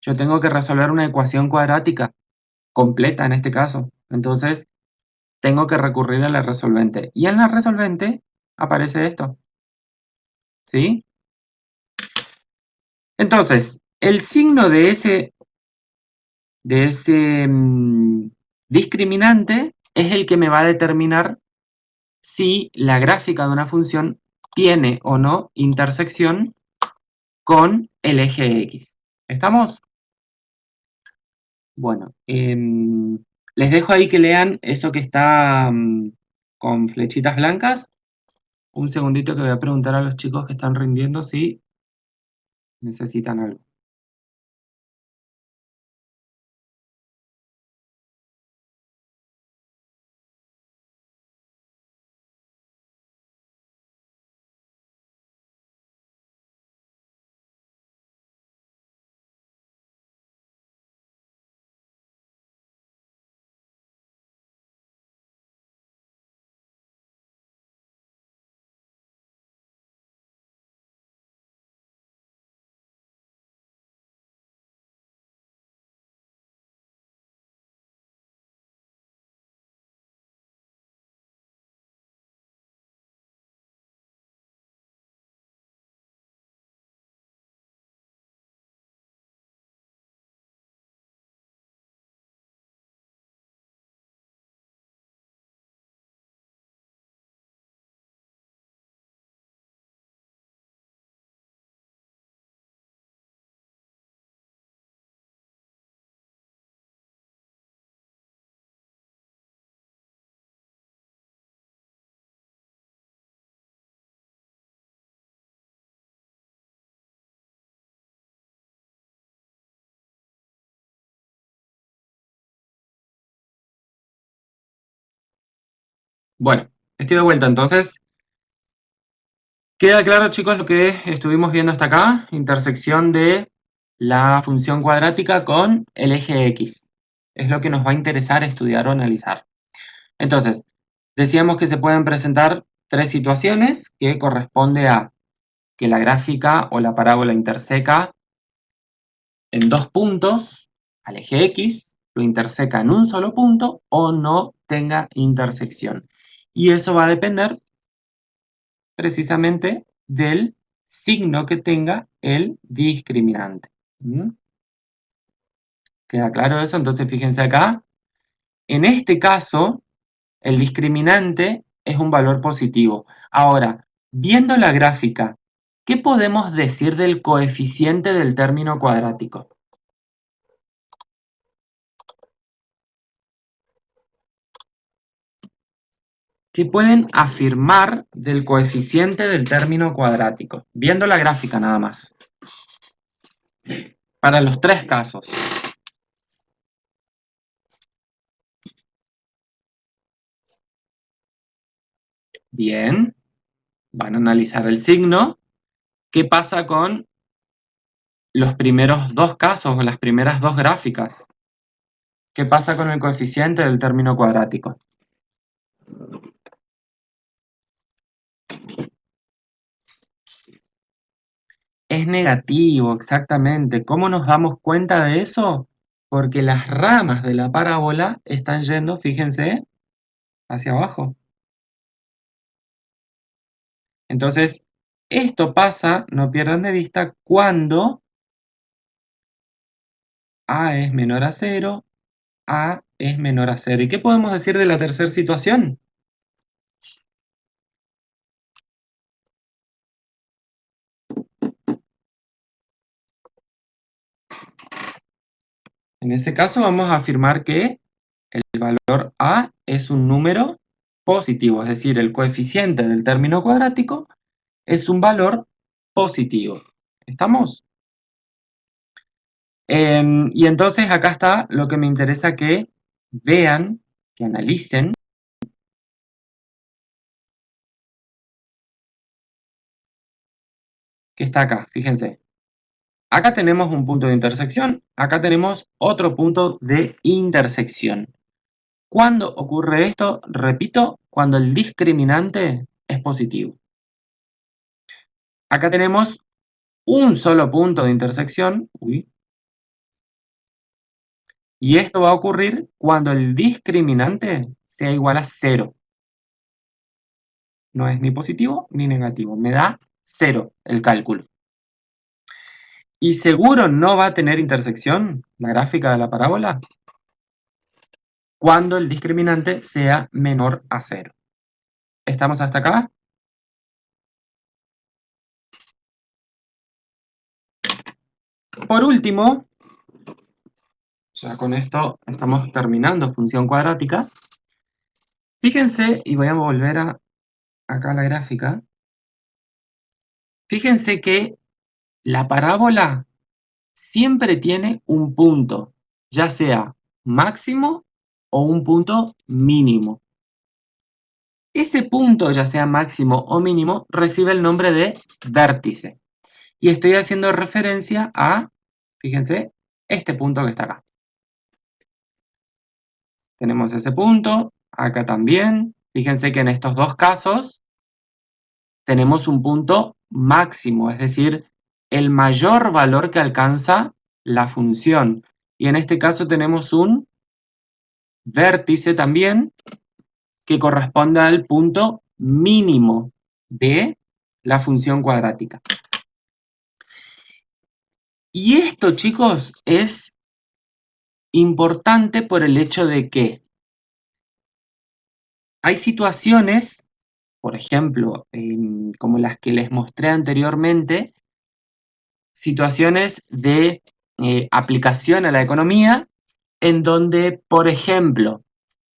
Yo tengo que resolver una ecuación cuadrática completa en este caso. Entonces, tengo que recurrir a la resolvente. Y en la resolvente aparece esto. ¿Sí? Entonces, el signo de ese discriminante es el que me va a determinar si la gráfica de una función tiene o no intersección con el eje X. ¿Estamos? Bueno, les dejo ahí que lean eso que está con flechitas blancas. Un segundito que voy a preguntar a los chicos que están rindiendo si necesitan algo. Bueno, estoy de vuelta entonces. ¿Queda claro, chicos, lo que estuvimos viendo hasta acá? Intersección de la función cuadrática con el eje X. Es lo que nos va a interesar estudiar o analizar. Entonces, decíamos que se pueden presentar tres situaciones que corresponde a que la gráfica o la parábola interseca en dos puntos al eje X, lo interseca en un solo punto o no tenga intersección. Y eso va a depender precisamente del signo que tenga el discriminante. ¿Mm? ¿Queda claro eso? Entonces fíjense acá. En este caso, el discriminante es un valor positivo. Ahora, viendo la gráfica, ¿qué podemos decir del coeficiente del término cuadrático? ¿Qué pueden afirmar del coeficiente del término cuadrático? Viendo la gráfica nada más. Para los tres casos. Bien. Van a analizar el signo. ¿Qué pasa con los primeros dos casos o las primeras dos gráficas? ¿Qué pasa con el coeficiente del término cuadrático? Es negativo, exactamente. ¿Cómo nos damos cuenta de eso? Porque las ramas de la parábola están yendo, fíjense, hacia abajo. Entonces, esto pasa, no pierdan de vista, cuando A es menor a cero, A es menor a cero. ¿Y qué podemos decir de la tercera situación? En este caso vamos a afirmar que el valor A es un número positivo, es decir, el coeficiente del término cuadrático es un valor positivo. ¿Estamos? Y entonces acá está lo que me interesa que vean, que analicen, que está acá, fíjense. Acá tenemos un punto de intersección, acá tenemos otro punto de intersección. ¿Cuándo ocurre esto? Repito, cuando el discriminante es positivo. Acá tenemos un solo punto de intersección, y esto va a ocurrir cuando el discriminante sea igual a 0. No es ni positivo ni negativo, me da 0 el cálculo. Y seguro no va a tener intersección la gráfica de la parábola cuando el discriminante sea menor a 0. ¿Estamos hasta acá? Por último, ya con esto estamos terminando función cuadrática. Fíjense, y voy a volver acá a la gráfica. Fíjense que la parábola siempre tiene un punto, ya sea máximo o un punto mínimo. Ese punto, ya sea máximo o mínimo, recibe el nombre de vértice. Y estoy haciendo referencia a, fíjense, este punto que está acá. Tenemos ese punto, acá también. Fíjense que en estos dos casos tenemos un punto máximo, es decir, el mayor valor que alcanza la función. Y en este caso tenemos un vértice también que corresponde al punto mínimo de la función cuadrática. Y esto, chicos, es importante por el hecho de que hay situaciones, por ejemplo, como las que les mostré anteriormente, situaciones de aplicación a la economía, en donde, por ejemplo,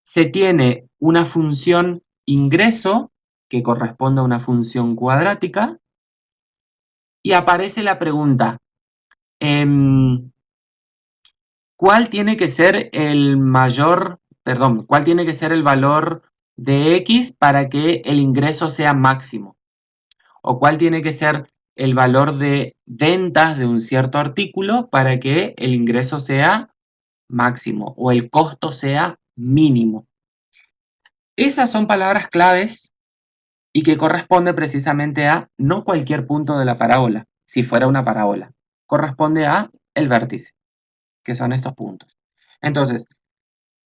se tiene una función ingreso que corresponde a una función cuadrática y aparece la pregunta, ¿cuál tiene que ser cuál tiene que ser el valor de X para que el ingreso sea máximo? ¿O cuál tiene que ser el valor de ventas de un cierto artículo para que el ingreso sea máximo o el costo sea mínimo? Esas son palabras claves y que corresponde precisamente a no cualquier punto de la parábola, si fuera una parábola. Corresponde a el vértice, que son estos puntos. Entonces,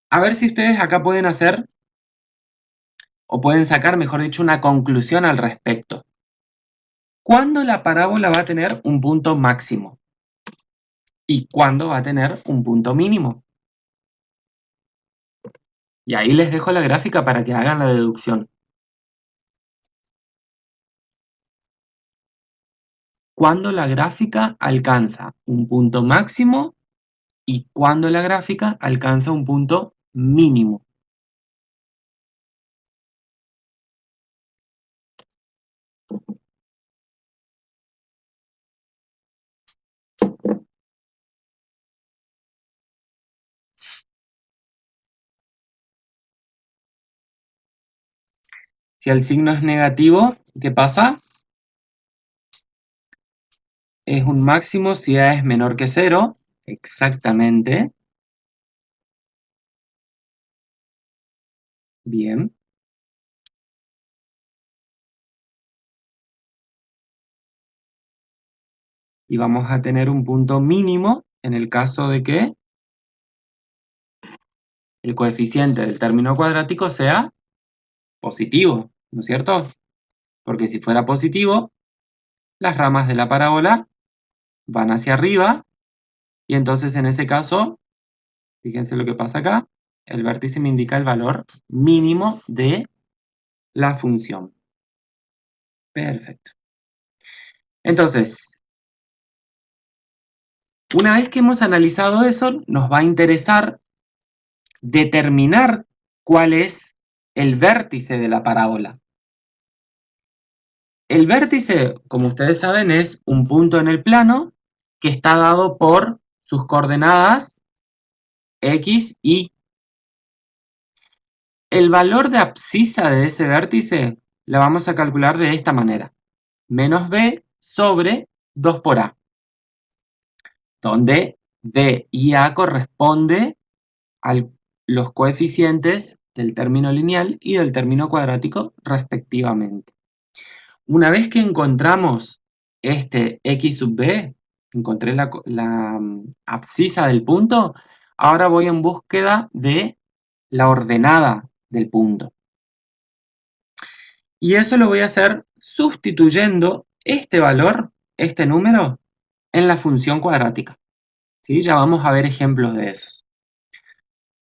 a ver si ustedes acá pueden hacer, o pueden sacar, mejor dicho, una conclusión al respecto. ¿Cuándo la parábola va a tener un punto máximo? y cuándo va a tener un punto mínimo. Y ahí les dejo la gráfica para que hagan la deducción. Cuando la gráfica alcanza un punto máximo y cuando la gráfica alcanza un punto mínimo. Si el signo es negativo, ¿qué pasa? Es un máximo si A es menor que 0, exactamente. Bien. Y vamos a tener un punto mínimo en el caso de que el coeficiente del término cuadrático sea positivo, ¿no es cierto? Porque si fuera positivo, las ramas de la parábola van hacia arriba y entonces en ese caso, fíjense lo que pasa acá, el vértice me indica el valor mínimo de la función. Perfecto. Entonces, una vez que hemos analizado eso, nos va a interesar determinar cuál es el vértice de la parábola. El vértice, como ustedes saben, es un punto en el plano que está dado por sus coordenadas x, y. El valor de abscisa de ese vértice la vamos a calcular de esta manera. Menos b sobre 2 por a, donde b y a corresponde a los coeficientes del término lineal y del término cuadrático respectivamente. Una vez que encontramos este x sub b, encontré la abscisa del punto, ahora voy en búsqueda de la ordenada del punto. Y eso lo voy a hacer sustituyendo este valor, este número, en la función cuadrática. ¿Sí? Ya vamos a ver ejemplos de esos.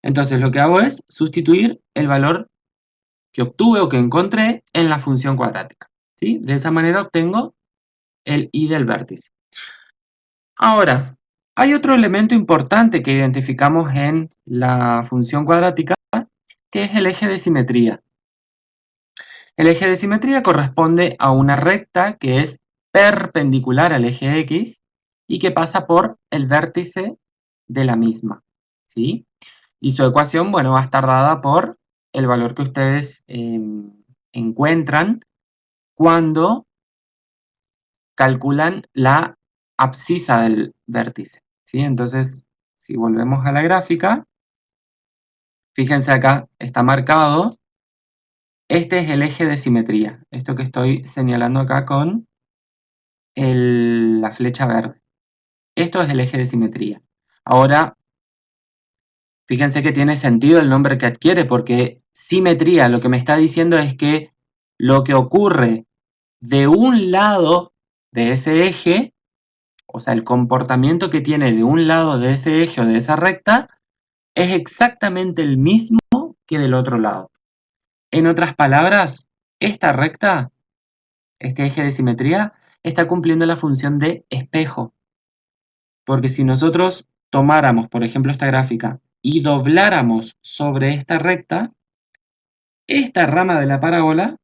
Entonces lo que hago es sustituir el valor que obtuve o que encontré en la función cuadrática. ¿Sí? De esa manera obtengo el y del vértice. Ahora, hay otro elemento importante que identificamos en la función cuadrática, que es el eje de simetría. El eje de simetría corresponde a una recta que es perpendicular al eje X y que pasa por el vértice de la misma, ¿sí? Y su ecuación, bueno, va a estar dada por el valor que ustedes encuentran cuando calculan la abscisa del vértice, ¿sí? Entonces, si volvemos a la gráfica, fíjense acá, está marcado. Este es el eje de simetría, esto que estoy señalando acá con la flecha verde. Esto es el eje de simetría. Ahora, fíjense que tiene sentido el nombre que adquiere, porque simetría lo que me está diciendo es que lo que ocurre de un lado de ese eje, o sea, el comportamiento que tiene de un lado de ese eje o de esa recta, es exactamente el mismo que del otro lado. En otras palabras, esta recta, este eje de simetría, está cumpliendo la función de espejo. Porque si nosotros tomáramos, por ejemplo, esta gráfica y dobláramos sobre esta recta, esta rama de la parábola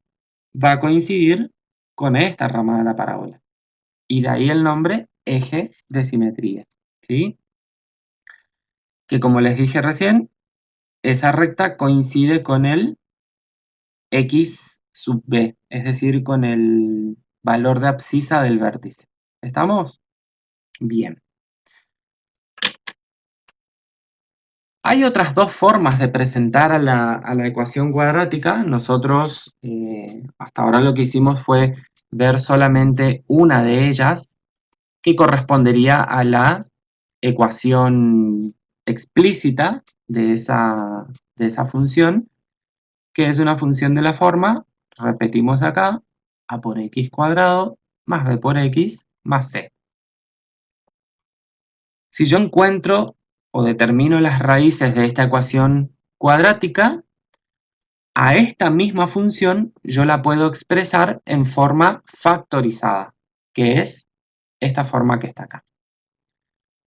va a coincidir con esta rama de la parábola. Y de ahí el nombre eje de simetría, ¿sí? Que como les dije recién, esa recta coincide con el x sub b, es decir, con el valor de abscisa del vértice. ¿Estamos? Bien. Hay otras dos formas de presentar a la ecuación cuadrática. Nosotros hasta ahora lo que hicimos fue ver solamente una de ellas, que correspondería a la ecuación explícita de esa función, que es una función de la forma, repetimos acá, a por x cuadrado más b por x más c. Si yo encuentro o determino las raíces de esta ecuación cuadrática, a esta misma función yo la puedo expresar en forma factorizada, que es esta forma que está acá.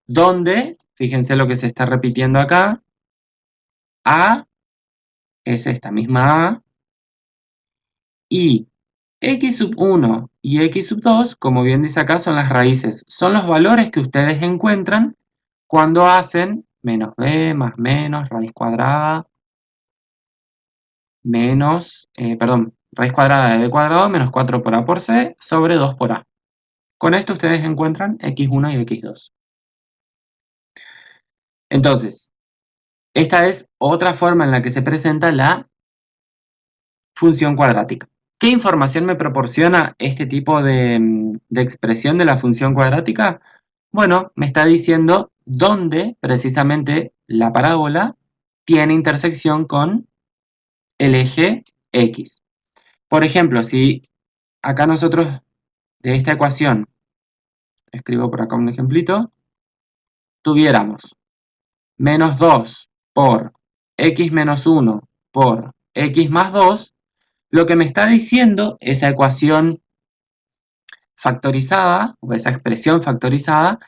Donde, fíjense lo que se está repitiendo acá, A es esta misma A, y x sub 1 y x sub 2, como bien dice acá, son las raíces. Son los valores que ustedes encuentran cuando hacen menos b más menos raíz cuadrada menos, raíz cuadrada de b cuadrado menos 4 por a por c sobre 2 por a. Con esto ustedes encuentran x1 y x2. Entonces, esta es otra forma en la que se presenta la función cuadrática. ¿Qué información me proporciona este tipo de expresión de la función cuadrática? Bueno, me está diciendo dónde precisamente la parábola tiene intersección con el eje X. Por ejemplo, si acá nosotros de esta ecuación, escribo por acá un ejemplito, tuviéramos menos 2 por x menos 1 por x más 2, lo que me está diciendo esa ecuación factorizada, o esa expresión factorizada,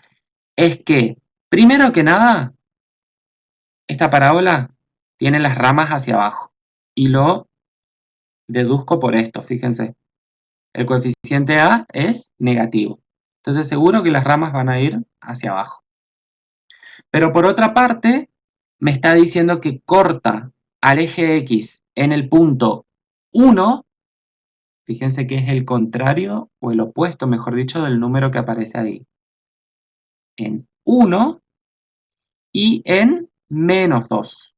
es que, primero que nada, esta parábola tiene las ramas hacia abajo. Y lo deduzco por esto, fíjense. El coeficiente A es negativo. Entonces seguro que las ramas van a ir hacia abajo. Pero por otra parte, me está diciendo que corta al eje X en el punto 1. Fíjense que es el contrario, o el opuesto, mejor dicho, del número que aparece ahí. En 1 y en menos 2.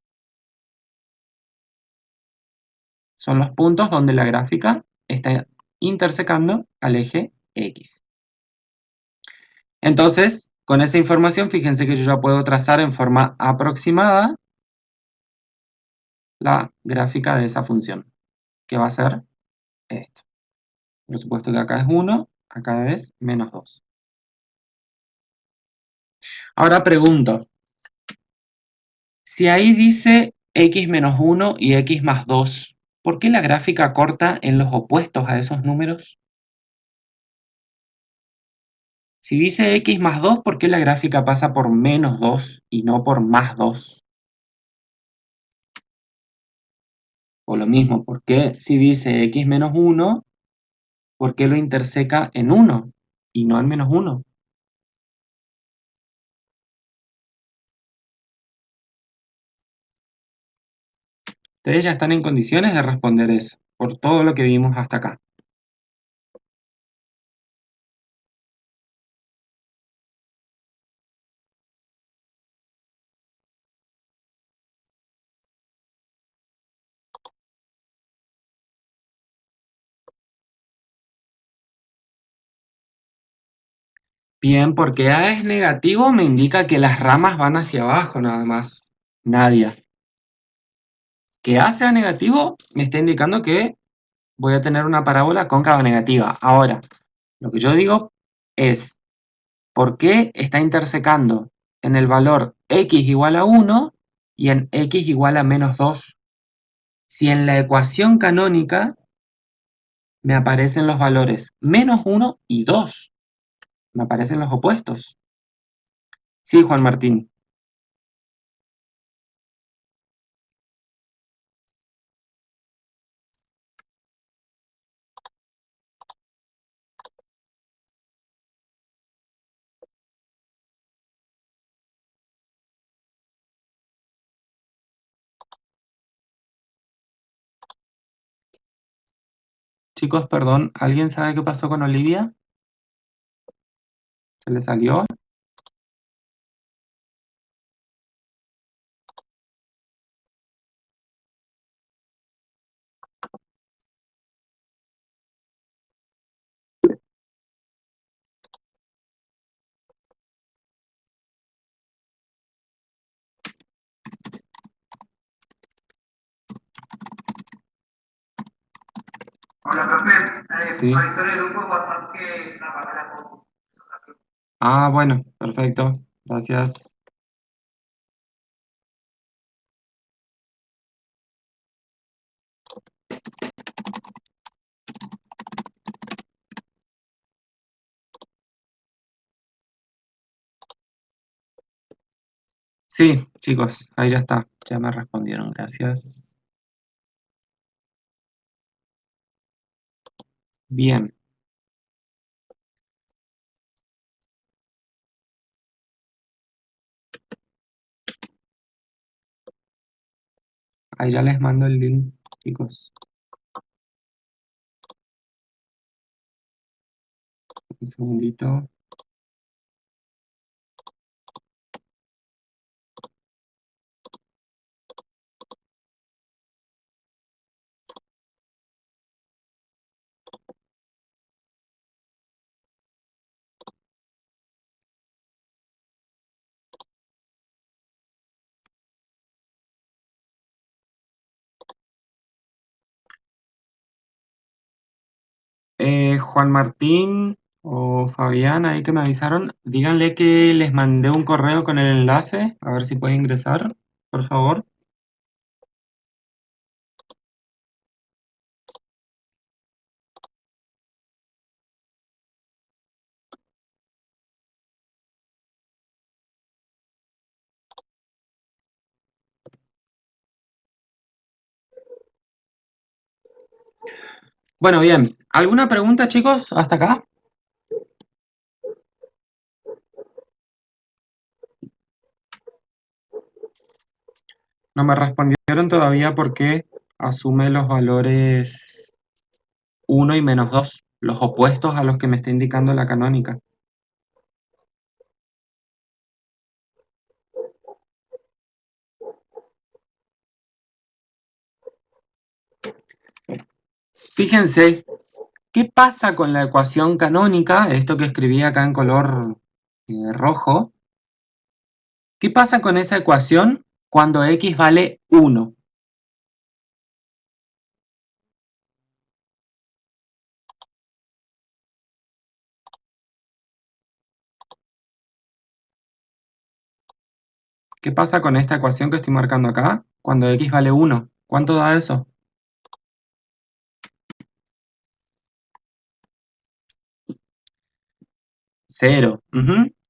Son los puntos donde la gráfica está intersecando al eje X. Entonces, con esa información, fíjense que yo ya puedo trazar en forma aproximada la gráfica de esa función, que va a ser esto. Por supuesto que acá es 1, acá es menos 2. Ahora pregunto, si ahí dice x menos 1 y x más 2, ¿por qué la gráfica corta en los opuestos a esos números? Si dice x más 2, ¿por qué la gráfica pasa por menos 2 y no por más 2? O lo mismo, ¿por qué si dice x menos 1, por qué lo interseca en 1 y no en menos 1? Ustedes ya están en condiciones de responder eso, por todo lo que vimos hasta acá. Bien, porque A es negativo me indica que las ramas van hacia abajo nada más. Nadia. Que A sea negativo me está indicando que voy a tener una parábola cóncava negativa. Ahora, lo que yo digo es, ¿por qué está intersecando en el valor x igual a 1 y en x igual a menos 2? Si en la ecuación canónica me aparecen los valores menos 1 y 2, me aparecen los opuestos. Sí, Juan Martín. Chicos, perdón, ¿alguien sabe qué pasó con Olivia? ¿Se le salió? Hola, profe. Sí. Avisar el grupo de WhatsApp que es una palabra poco. Ah, bueno, perfecto. Gracias. Sí, chicos, ahí ya está. Ya me respondieron, gracias. Bien, ahí ya les mando el link, chicos. Un segundito. Juan Martín o Fabián, ahí que me avisaron, díganle que les mandé un correo con el enlace, a ver si puede ingresar, por favor. Bueno, bien. ¿Alguna pregunta, chicos, hasta acá? No me respondieron todavía porque asume los valores 1 y -2, los opuestos a los que me está indicando la canónica. Fíjense, ¿qué pasa con la ecuación canónica? Esto que escribí acá en color rojo. ¿Qué pasa con esa ecuación cuando x vale 1? ¿Qué pasa con esta ecuación que estoy marcando acá cuando x vale 1? ¿Cuánto da eso? 0.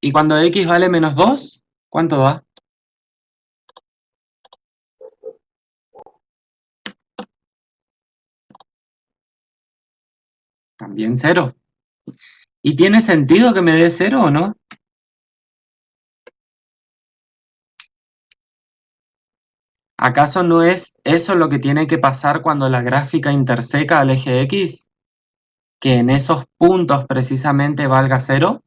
¿Y cuando x vale -2? ¿Cuánto da? También 0. ¿Y tiene sentido que me dé 0 o no? ¿Acaso no es eso lo que tiene que pasar cuando la gráfica interseca al eje x? ¿Que en esos puntos precisamente valga 0?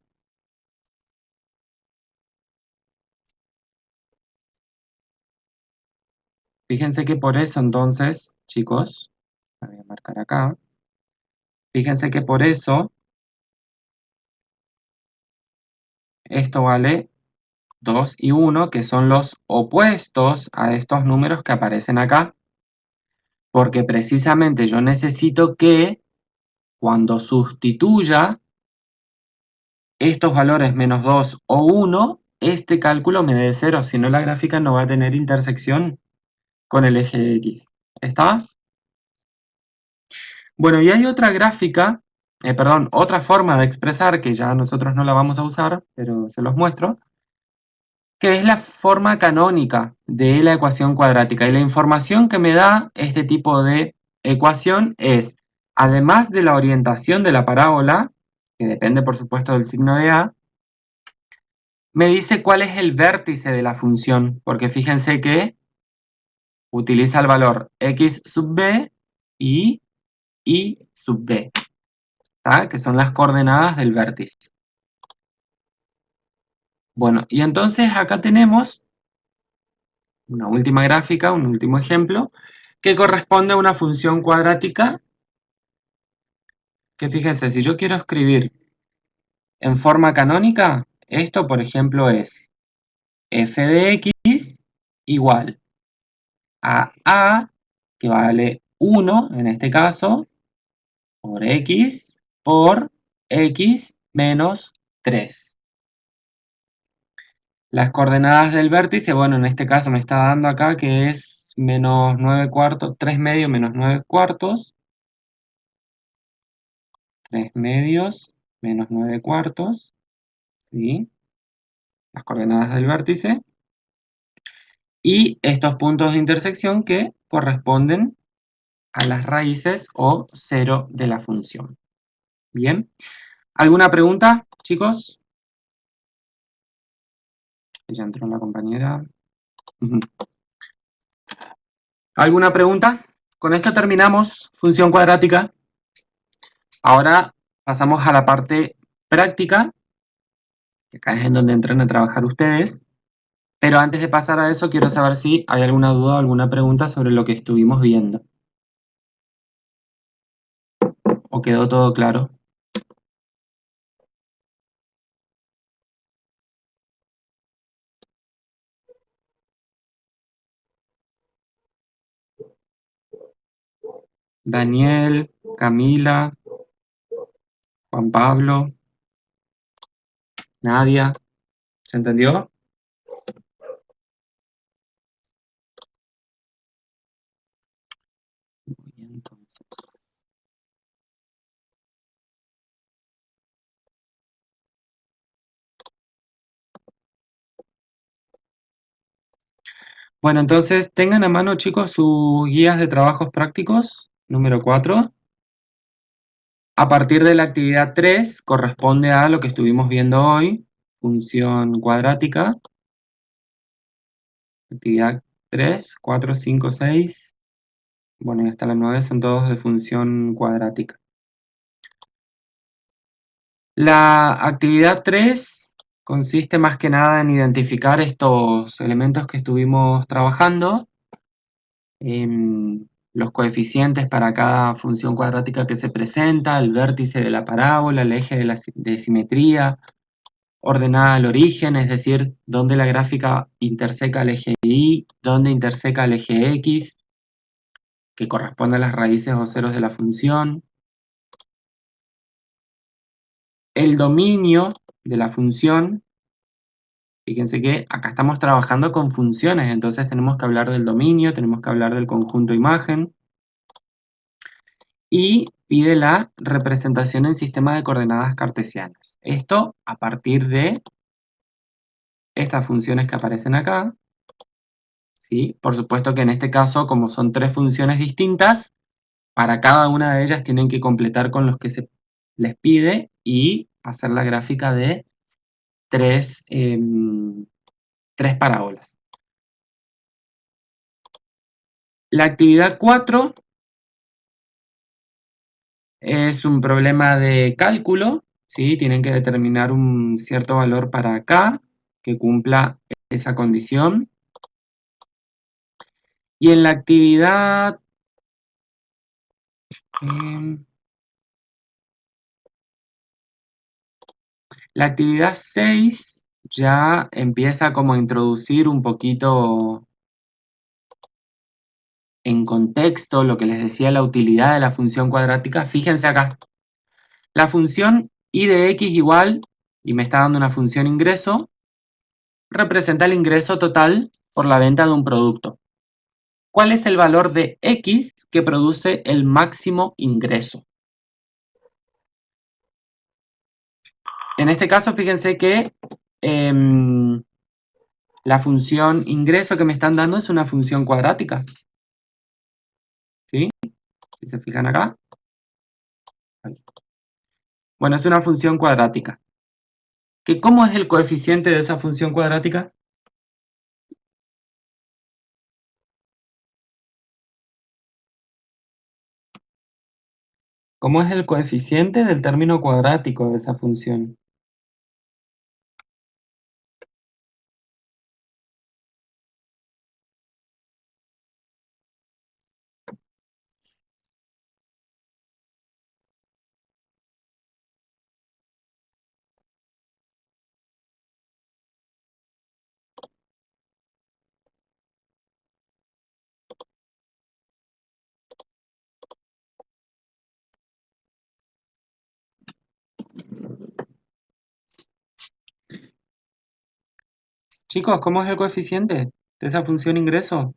Fíjense que por eso entonces, chicos, la voy a marcar acá. Fíjense que por eso esto vale 2 y 1, que son los opuestos a estos números que aparecen acá. Porque precisamente yo necesito que cuando sustituya estos valores -2 o 1, este cálculo me dé 0, si no la gráfica no va a tener intersección con el eje X. ¿Está? Bueno, y hay otra gráfica, perdón, otra forma de expresar que ya nosotros no la vamos a usar, pero se los muestro, que es la forma canónica de la ecuación cuadrática. Y la información que me da este tipo de ecuación es, además de la orientación de la parábola, que depende por supuesto del signo de A, me dice cuál es el vértice de la función, porque fíjense que utiliza el valor x sub b y y sub b, ¿tá? Que son las coordenadas del vértice. Bueno, y entonces acá tenemos una última gráfica, un último ejemplo, que corresponde a una función cuadrática que fíjense, si yo quiero escribir en forma canónica, esto por ejemplo es f de x igual a, que vale 1 en este caso, por x menos 3. Las coordenadas del vértice, bueno, en este caso me está dando acá que es menos 9 cuartos, 3 medios menos 9 cuartos, 3 medios menos 9 cuartos, ¿sí? Las coordenadas del vértice. Y estos puntos de intersección que corresponden a las raíces o cero de la función. Bien. ¿Alguna pregunta, chicos? Ya entró la compañera. Ujú. ¿Alguna pregunta? Con esto terminamos función cuadrática. Ahora pasamos a la parte práctica, que acá es en donde entran a trabajar ustedes. Pero antes de pasar a eso, quiero saber si hay alguna duda o alguna pregunta sobre lo que estuvimos viendo. ¿O quedó todo claro? Daniel, Camila, Juan Pablo, Nadia, ¿se entendió? Bien, entonces. Bueno, entonces tengan a mano, chicos, sus guías de trabajos prácticos, número 4. A partir de la actividad 3 corresponde a lo que estuvimos viendo hoy, función cuadrática. Actividad 3, 4, 5, 6. Bueno, y hasta la 9 son todos de función cuadrática. La actividad 3 consiste más que nada en identificar estos elementos que estuvimos trabajando, los coeficientes para cada función cuadrática que se presenta, el vértice de la parábola, el eje de simetría, ordenada al origen, es decir, dónde la gráfica interseca el eje Y, dónde interseca el eje X, que corresponde a las raíces o ceros de la función, el dominio de la función. Fíjense que acá estamos trabajando con funciones, entonces tenemos que hablar del dominio, tenemos que hablar del conjunto imagen, y pide la representación en sistema de coordenadas cartesianas. Esto a partir de estas funciones que aparecen acá, ¿sí? Por supuesto que en este caso, como son tres funciones distintas, para cada una de ellas tienen que completar con los que se les pide y hacer la gráfica de tres parábolas. La actividad 4 es un problema de cálculo, ¿sí? Tienen que determinar un cierto valor para acá que cumpla esa condición. Y en em, la actividad 6 ya empieza como a introducir un poquito en contexto lo que les decía la utilidad de la función cuadrática. Fíjense acá, la función y de x igual, y me está dando una función ingreso, representa el ingreso total por la venta de un producto. ¿Cuál es el valor de x que produce el máximo ingreso? En este caso, fíjense que la función ingreso que me están dando es una función cuadrática. ¿Sí? Si se fijan acá. Bueno, es una función cuadrática. ¿Cómo es el coeficiente de esa función cuadrática? ¿Cómo es el coeficiente del término cuadrático de esa función? Chicos, ¿cómo es el coeficiente de esa función ingreso?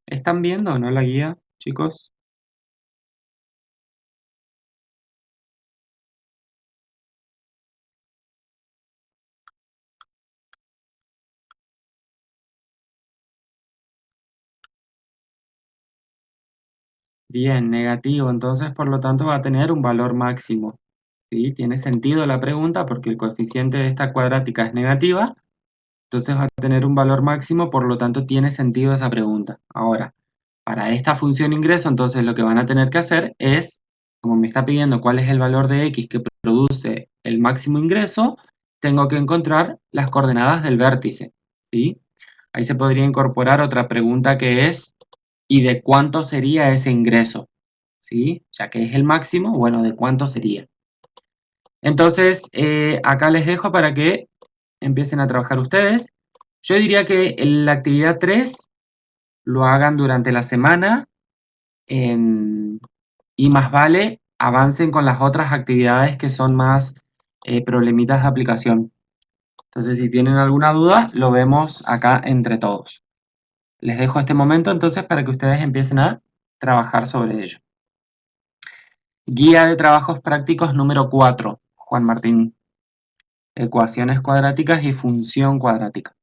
¿Están viendo o no la guía, chicos? Bien, negativo, entonces por lo tanto va a tener un valor máximo. ¿Sí? Tiene sentido la pregunta porque el coeficiente de esta cuadrática es negativa, entonces va a tener un valor máximo, por lo tanto tiene sentido esa pregunta. Ahora, para esta función ingreso, entonces lo que van a tener que hacer es, como me está pidiendo cuál es el valor de x que produce el máximo ingreso, tengo que encontrar las coordenadas del vértice. ¿Sí? Ahí se podría incorporar otra pregunta que es, ¿y de cuánto sería ese ingreso? ¿Sí? Ya que es el máximo, bueno, ¿de cuánto sería? Entonces, acá les dejo para que empiecen a trabajar ustedes. Yo diría que la actividad 3 lo hagan durante la semana y más vale avancen con las otras actividades que son más problemitas de aplicación. Entonces, si tienen alguna duda, lo vemos acá entre todos. Les dejo este momento entonces para que ustedes empiecen a trabajar sobre ello. Guía de trabajos prácticos número 4, Juan Martín. Ecuaciones cuadráticas y función cuadrática.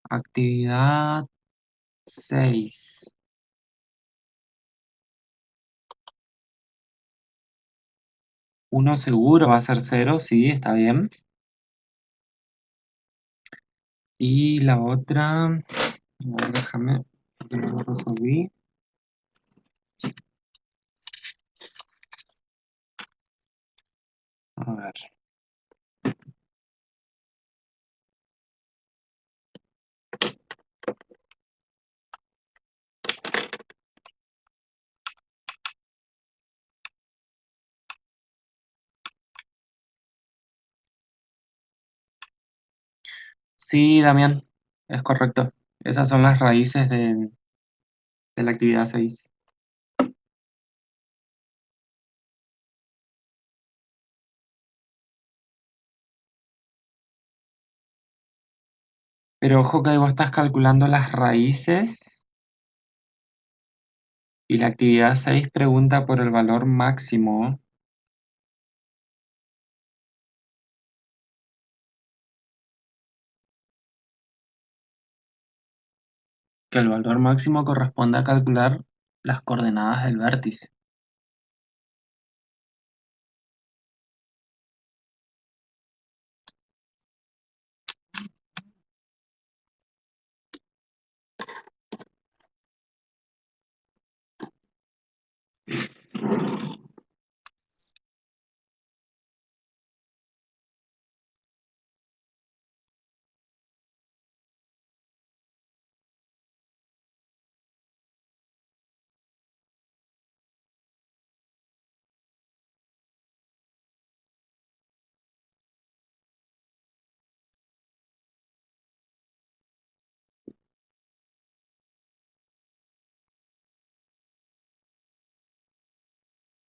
Actividad 6. Uno seguro va a ser 0, sí, está bien. Y la otra, a ver, déjame, porque no lo resolví. A ver. Sí, Damián, es correcto. Esas son las raíces de la actividad 6. Pero ojo que ahí vos estás calculando las raíces y la actividad 6 pregunta por el valor máximo. Que el valor máximo corresponde a calcular las coordenadas del vértice.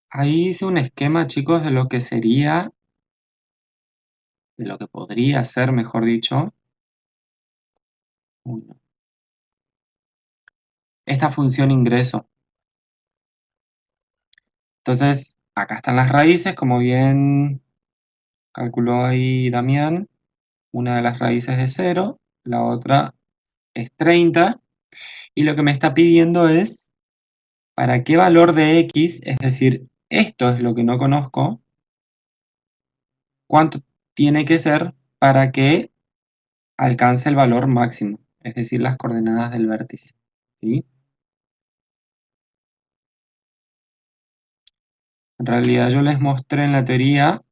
Ahí hice un esquema, chicos, de lo que sería, de lo que podría ser, mejor dicho, esta función ingreso. Entonces, acá están las raíces, como bien calculó ahí Damián. Una de las raíces es 0, la otra es 30. Y lo que me está pidiendo es, ¿para qué valor de x? Es decir, esto es lo que no conozco. ¿Cuánto tiene que ser para que alcance el valor máximo? Es decir, las coordenadas del vértice. ¿Sí? En realidad yo les mostré en la teoría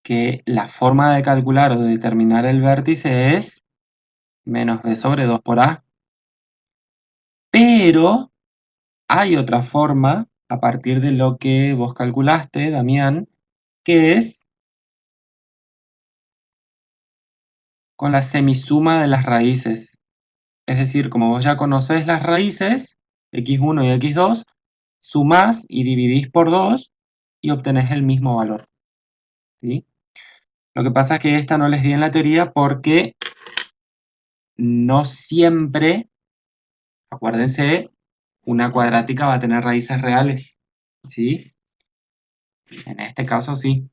que la forma de calcular o de determinar el vértice es menos b sobre 2 por a. Pero hay otra forma, a partir de lo que vos calculaste, Damián, que es con la semisuma de las raíces. Es decir, como vos ya conocés las raíces, x1 y x2, sumás y dividís por 2 y obtenés el mismo valor. ¿Sí? Lo que pasa es que esta no les di en la teoría porque no siempre, acuérdense, una cuadrática va a tener raíces reales. ¿Sí? En este caso sí.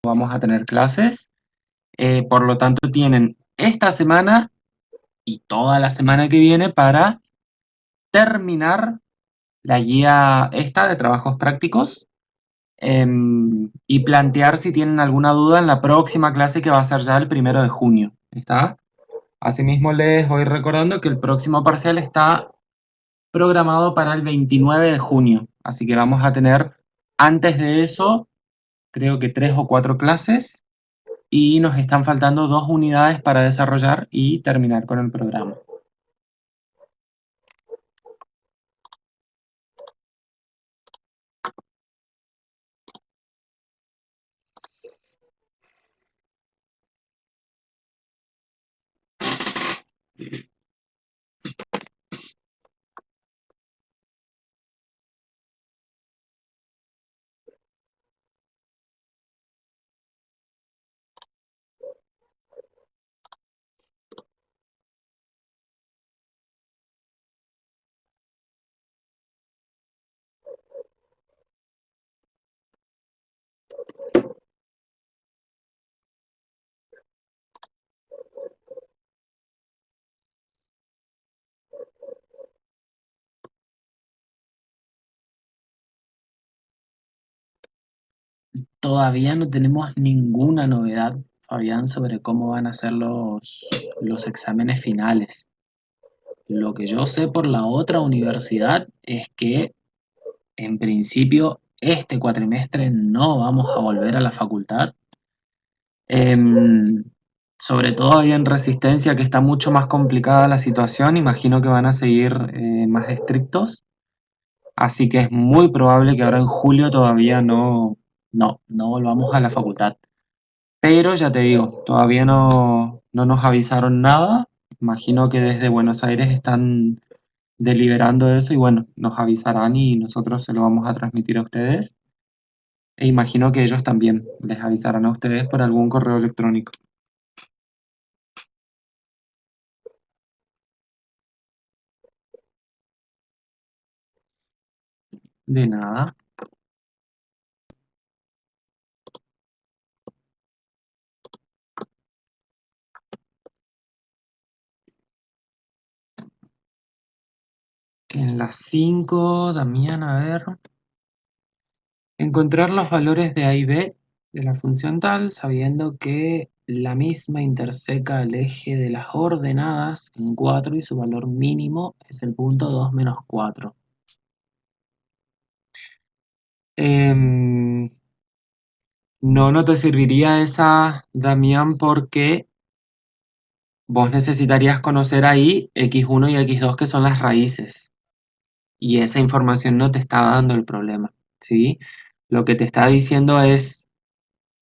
Vamos a tener clases. Por lo tanto, tienen esta semana y toda la semana que viene para terminar la guía esta de trabajos prácticos y plantear si tienen alguna duda en la próxima clase que va a ser ya el 1 de junio. ¿Está? Asimismo, les voy recordando que el próximo parcial está programado para el 29 de junio. Así que vamos a tener antes de eso, creo que 3 o 4 clases y nos están faltando 2 unidades para desarrollar y terminar con el programa. Todavía no tenemos ninguna novedad, Fabián, sobre cómo van a ser los exámenes finales. Lo que yo sé por la otra universidad es que, en principio, este cuatrimestre no vamos a volver a la facultad. Em, Sobre todo ahí en Resistencia, que está mucho más complicada la situación, imagino que van a seguir más estrictos. Así que es muy probable que ahora en julio todavía no volvamos a la facultad. Pero ya te digo, todavía no nos avisaron nada. Imagino que desde Buenos Aires están deliberando eso y bueno, nos avisarán y nosotros se lo vamos a transmitir a ustedes. E imagino que ellos también les avisarán a ustedes por algún correo electrónico. De nada. En las 5, Damián, a ver. Encontrar los valores de A y B de la función tal, sabiendo que la misma interseca el eje de las ordenadas en 4 y su valor mínimo es el punto 2 menos 4. Em, No, no te serviría esa, Damián, porque vos necesitarías conocer ahí x1 y x2 que son las raíces. Y esa información no te está dando el problema, ¿sí? Lo que te está diciendo es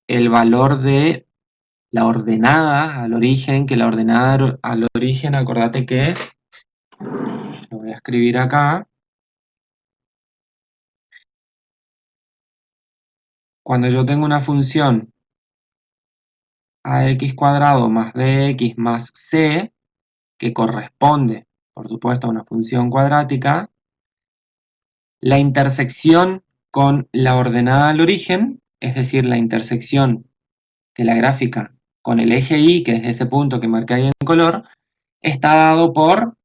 el valor de la ordenada al origen, que la ordenada al origen, acordate que, lo voy a escribir acá, cuando yo tengo una función ax cuadrado más bx más c, que corresponde, por supuesto, a una función cuadrática, la intersección con la ordenada al origen, es decir, la intersección de la gráfica con el eje Y, que es ese punto que marqué ahí en color, está dado por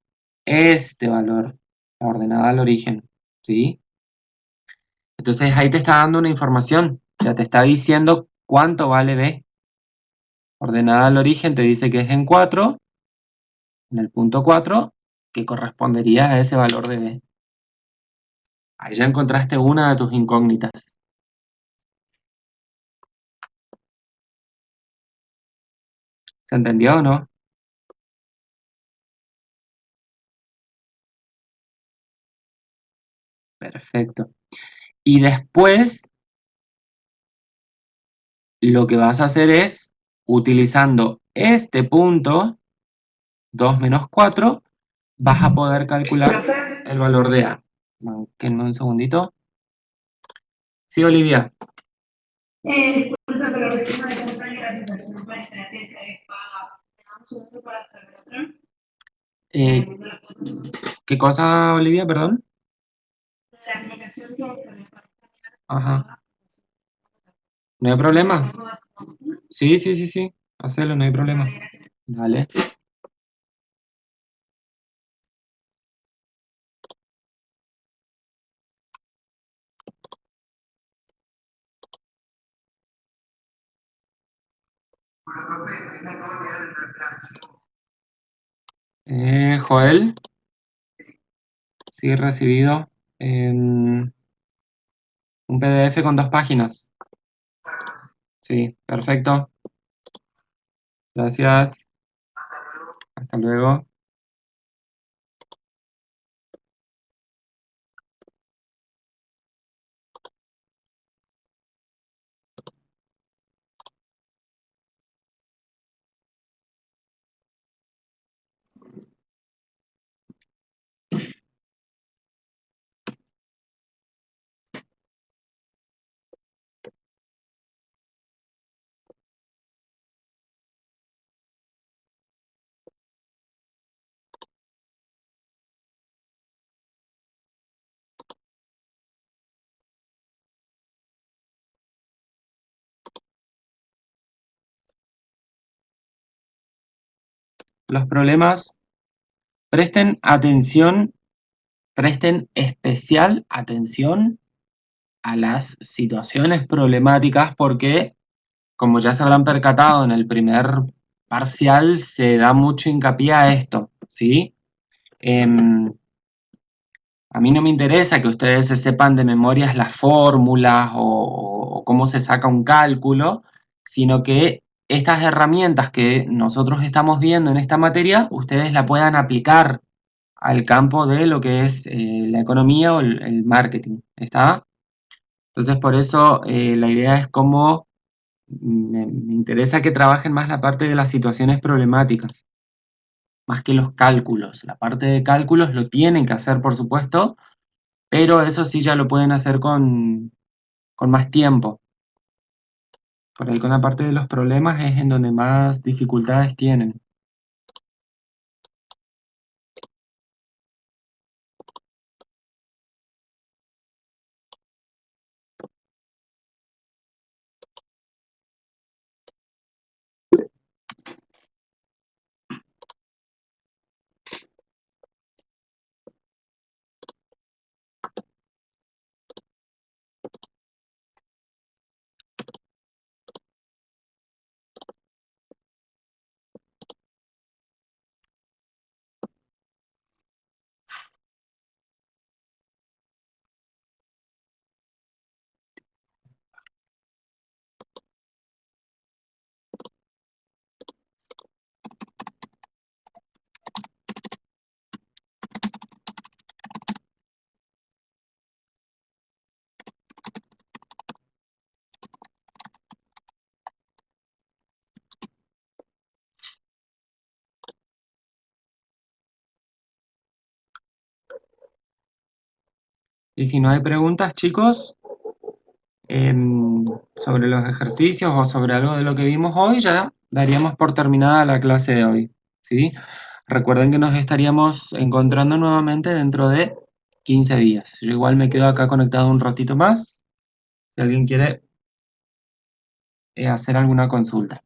este valor, la ordenada al origen, ¿sí? Entonces ahí te está dando una información, ya te está diciendo cuánto vale B. Ordenada al origen te dice que es en 4, en el punto 4, que correspondería a ese valor de B. Ahí ya encontraste una de tus incógnitas. ¿Se entendió o no? Perfecto. Y después lo que vas a hacer es, utilizando este punto, 2 menos 4, vas a poder calcular el valor de A. Manquenme un segundito. Sí, Olivia. Disculpa, pero recién me preguntan que la aplicación para estrategia es paga. ¿Tenemos un segundo para traer otra? ¿Qué cosa, Olivia? Perdón. La aplicación que descargué para escanear. Ajá. ¿No hay problema? Sí, sí, sí, sí. Hacelo, no hay problema. Dale. Joel, sí, recibido un PDF con 2 páginas. Sí, perfecto. Gracias. Hasta luego. Los problemas, presten atención, presten especial atención a las situaciones problemáticas porque, como ya se habrán percatado en el primer parcial, se da mucho hincapié a esto, ¿sí? A mí no me interesa que ustedes se sepan de memorias las fórmulas o cómo se saca un cálculo, sino que estas herramientas que nosotros estamos viendo en esta materia, ustedes la puedan aplicar al campo de lo que es la economía o el marketing, ¿está? Entonces, por eso la idea es cómo me interesa que trabajen más la parte de las situaciones problemáticas, más que los cálculos. La parte de cálculos lo tienen que hacer, por supuesto, pero eso sí ya lo pueden hacer con más tiempo. Por ahí con la parte de los problemas es en donde más dificultades tienen. Y si no hay preguntas, chicos, sobre los ejercicios o sobre algo de lo que vimos hoy, ya daríamos por terminada la clase de hoy, ¿sí? Recuerden que nos estaríamos encontrando nuevamente dentro de 15 días. Yo igual me quedo acá conectado un ratito más, si alguien quiere hacer alguna consulta.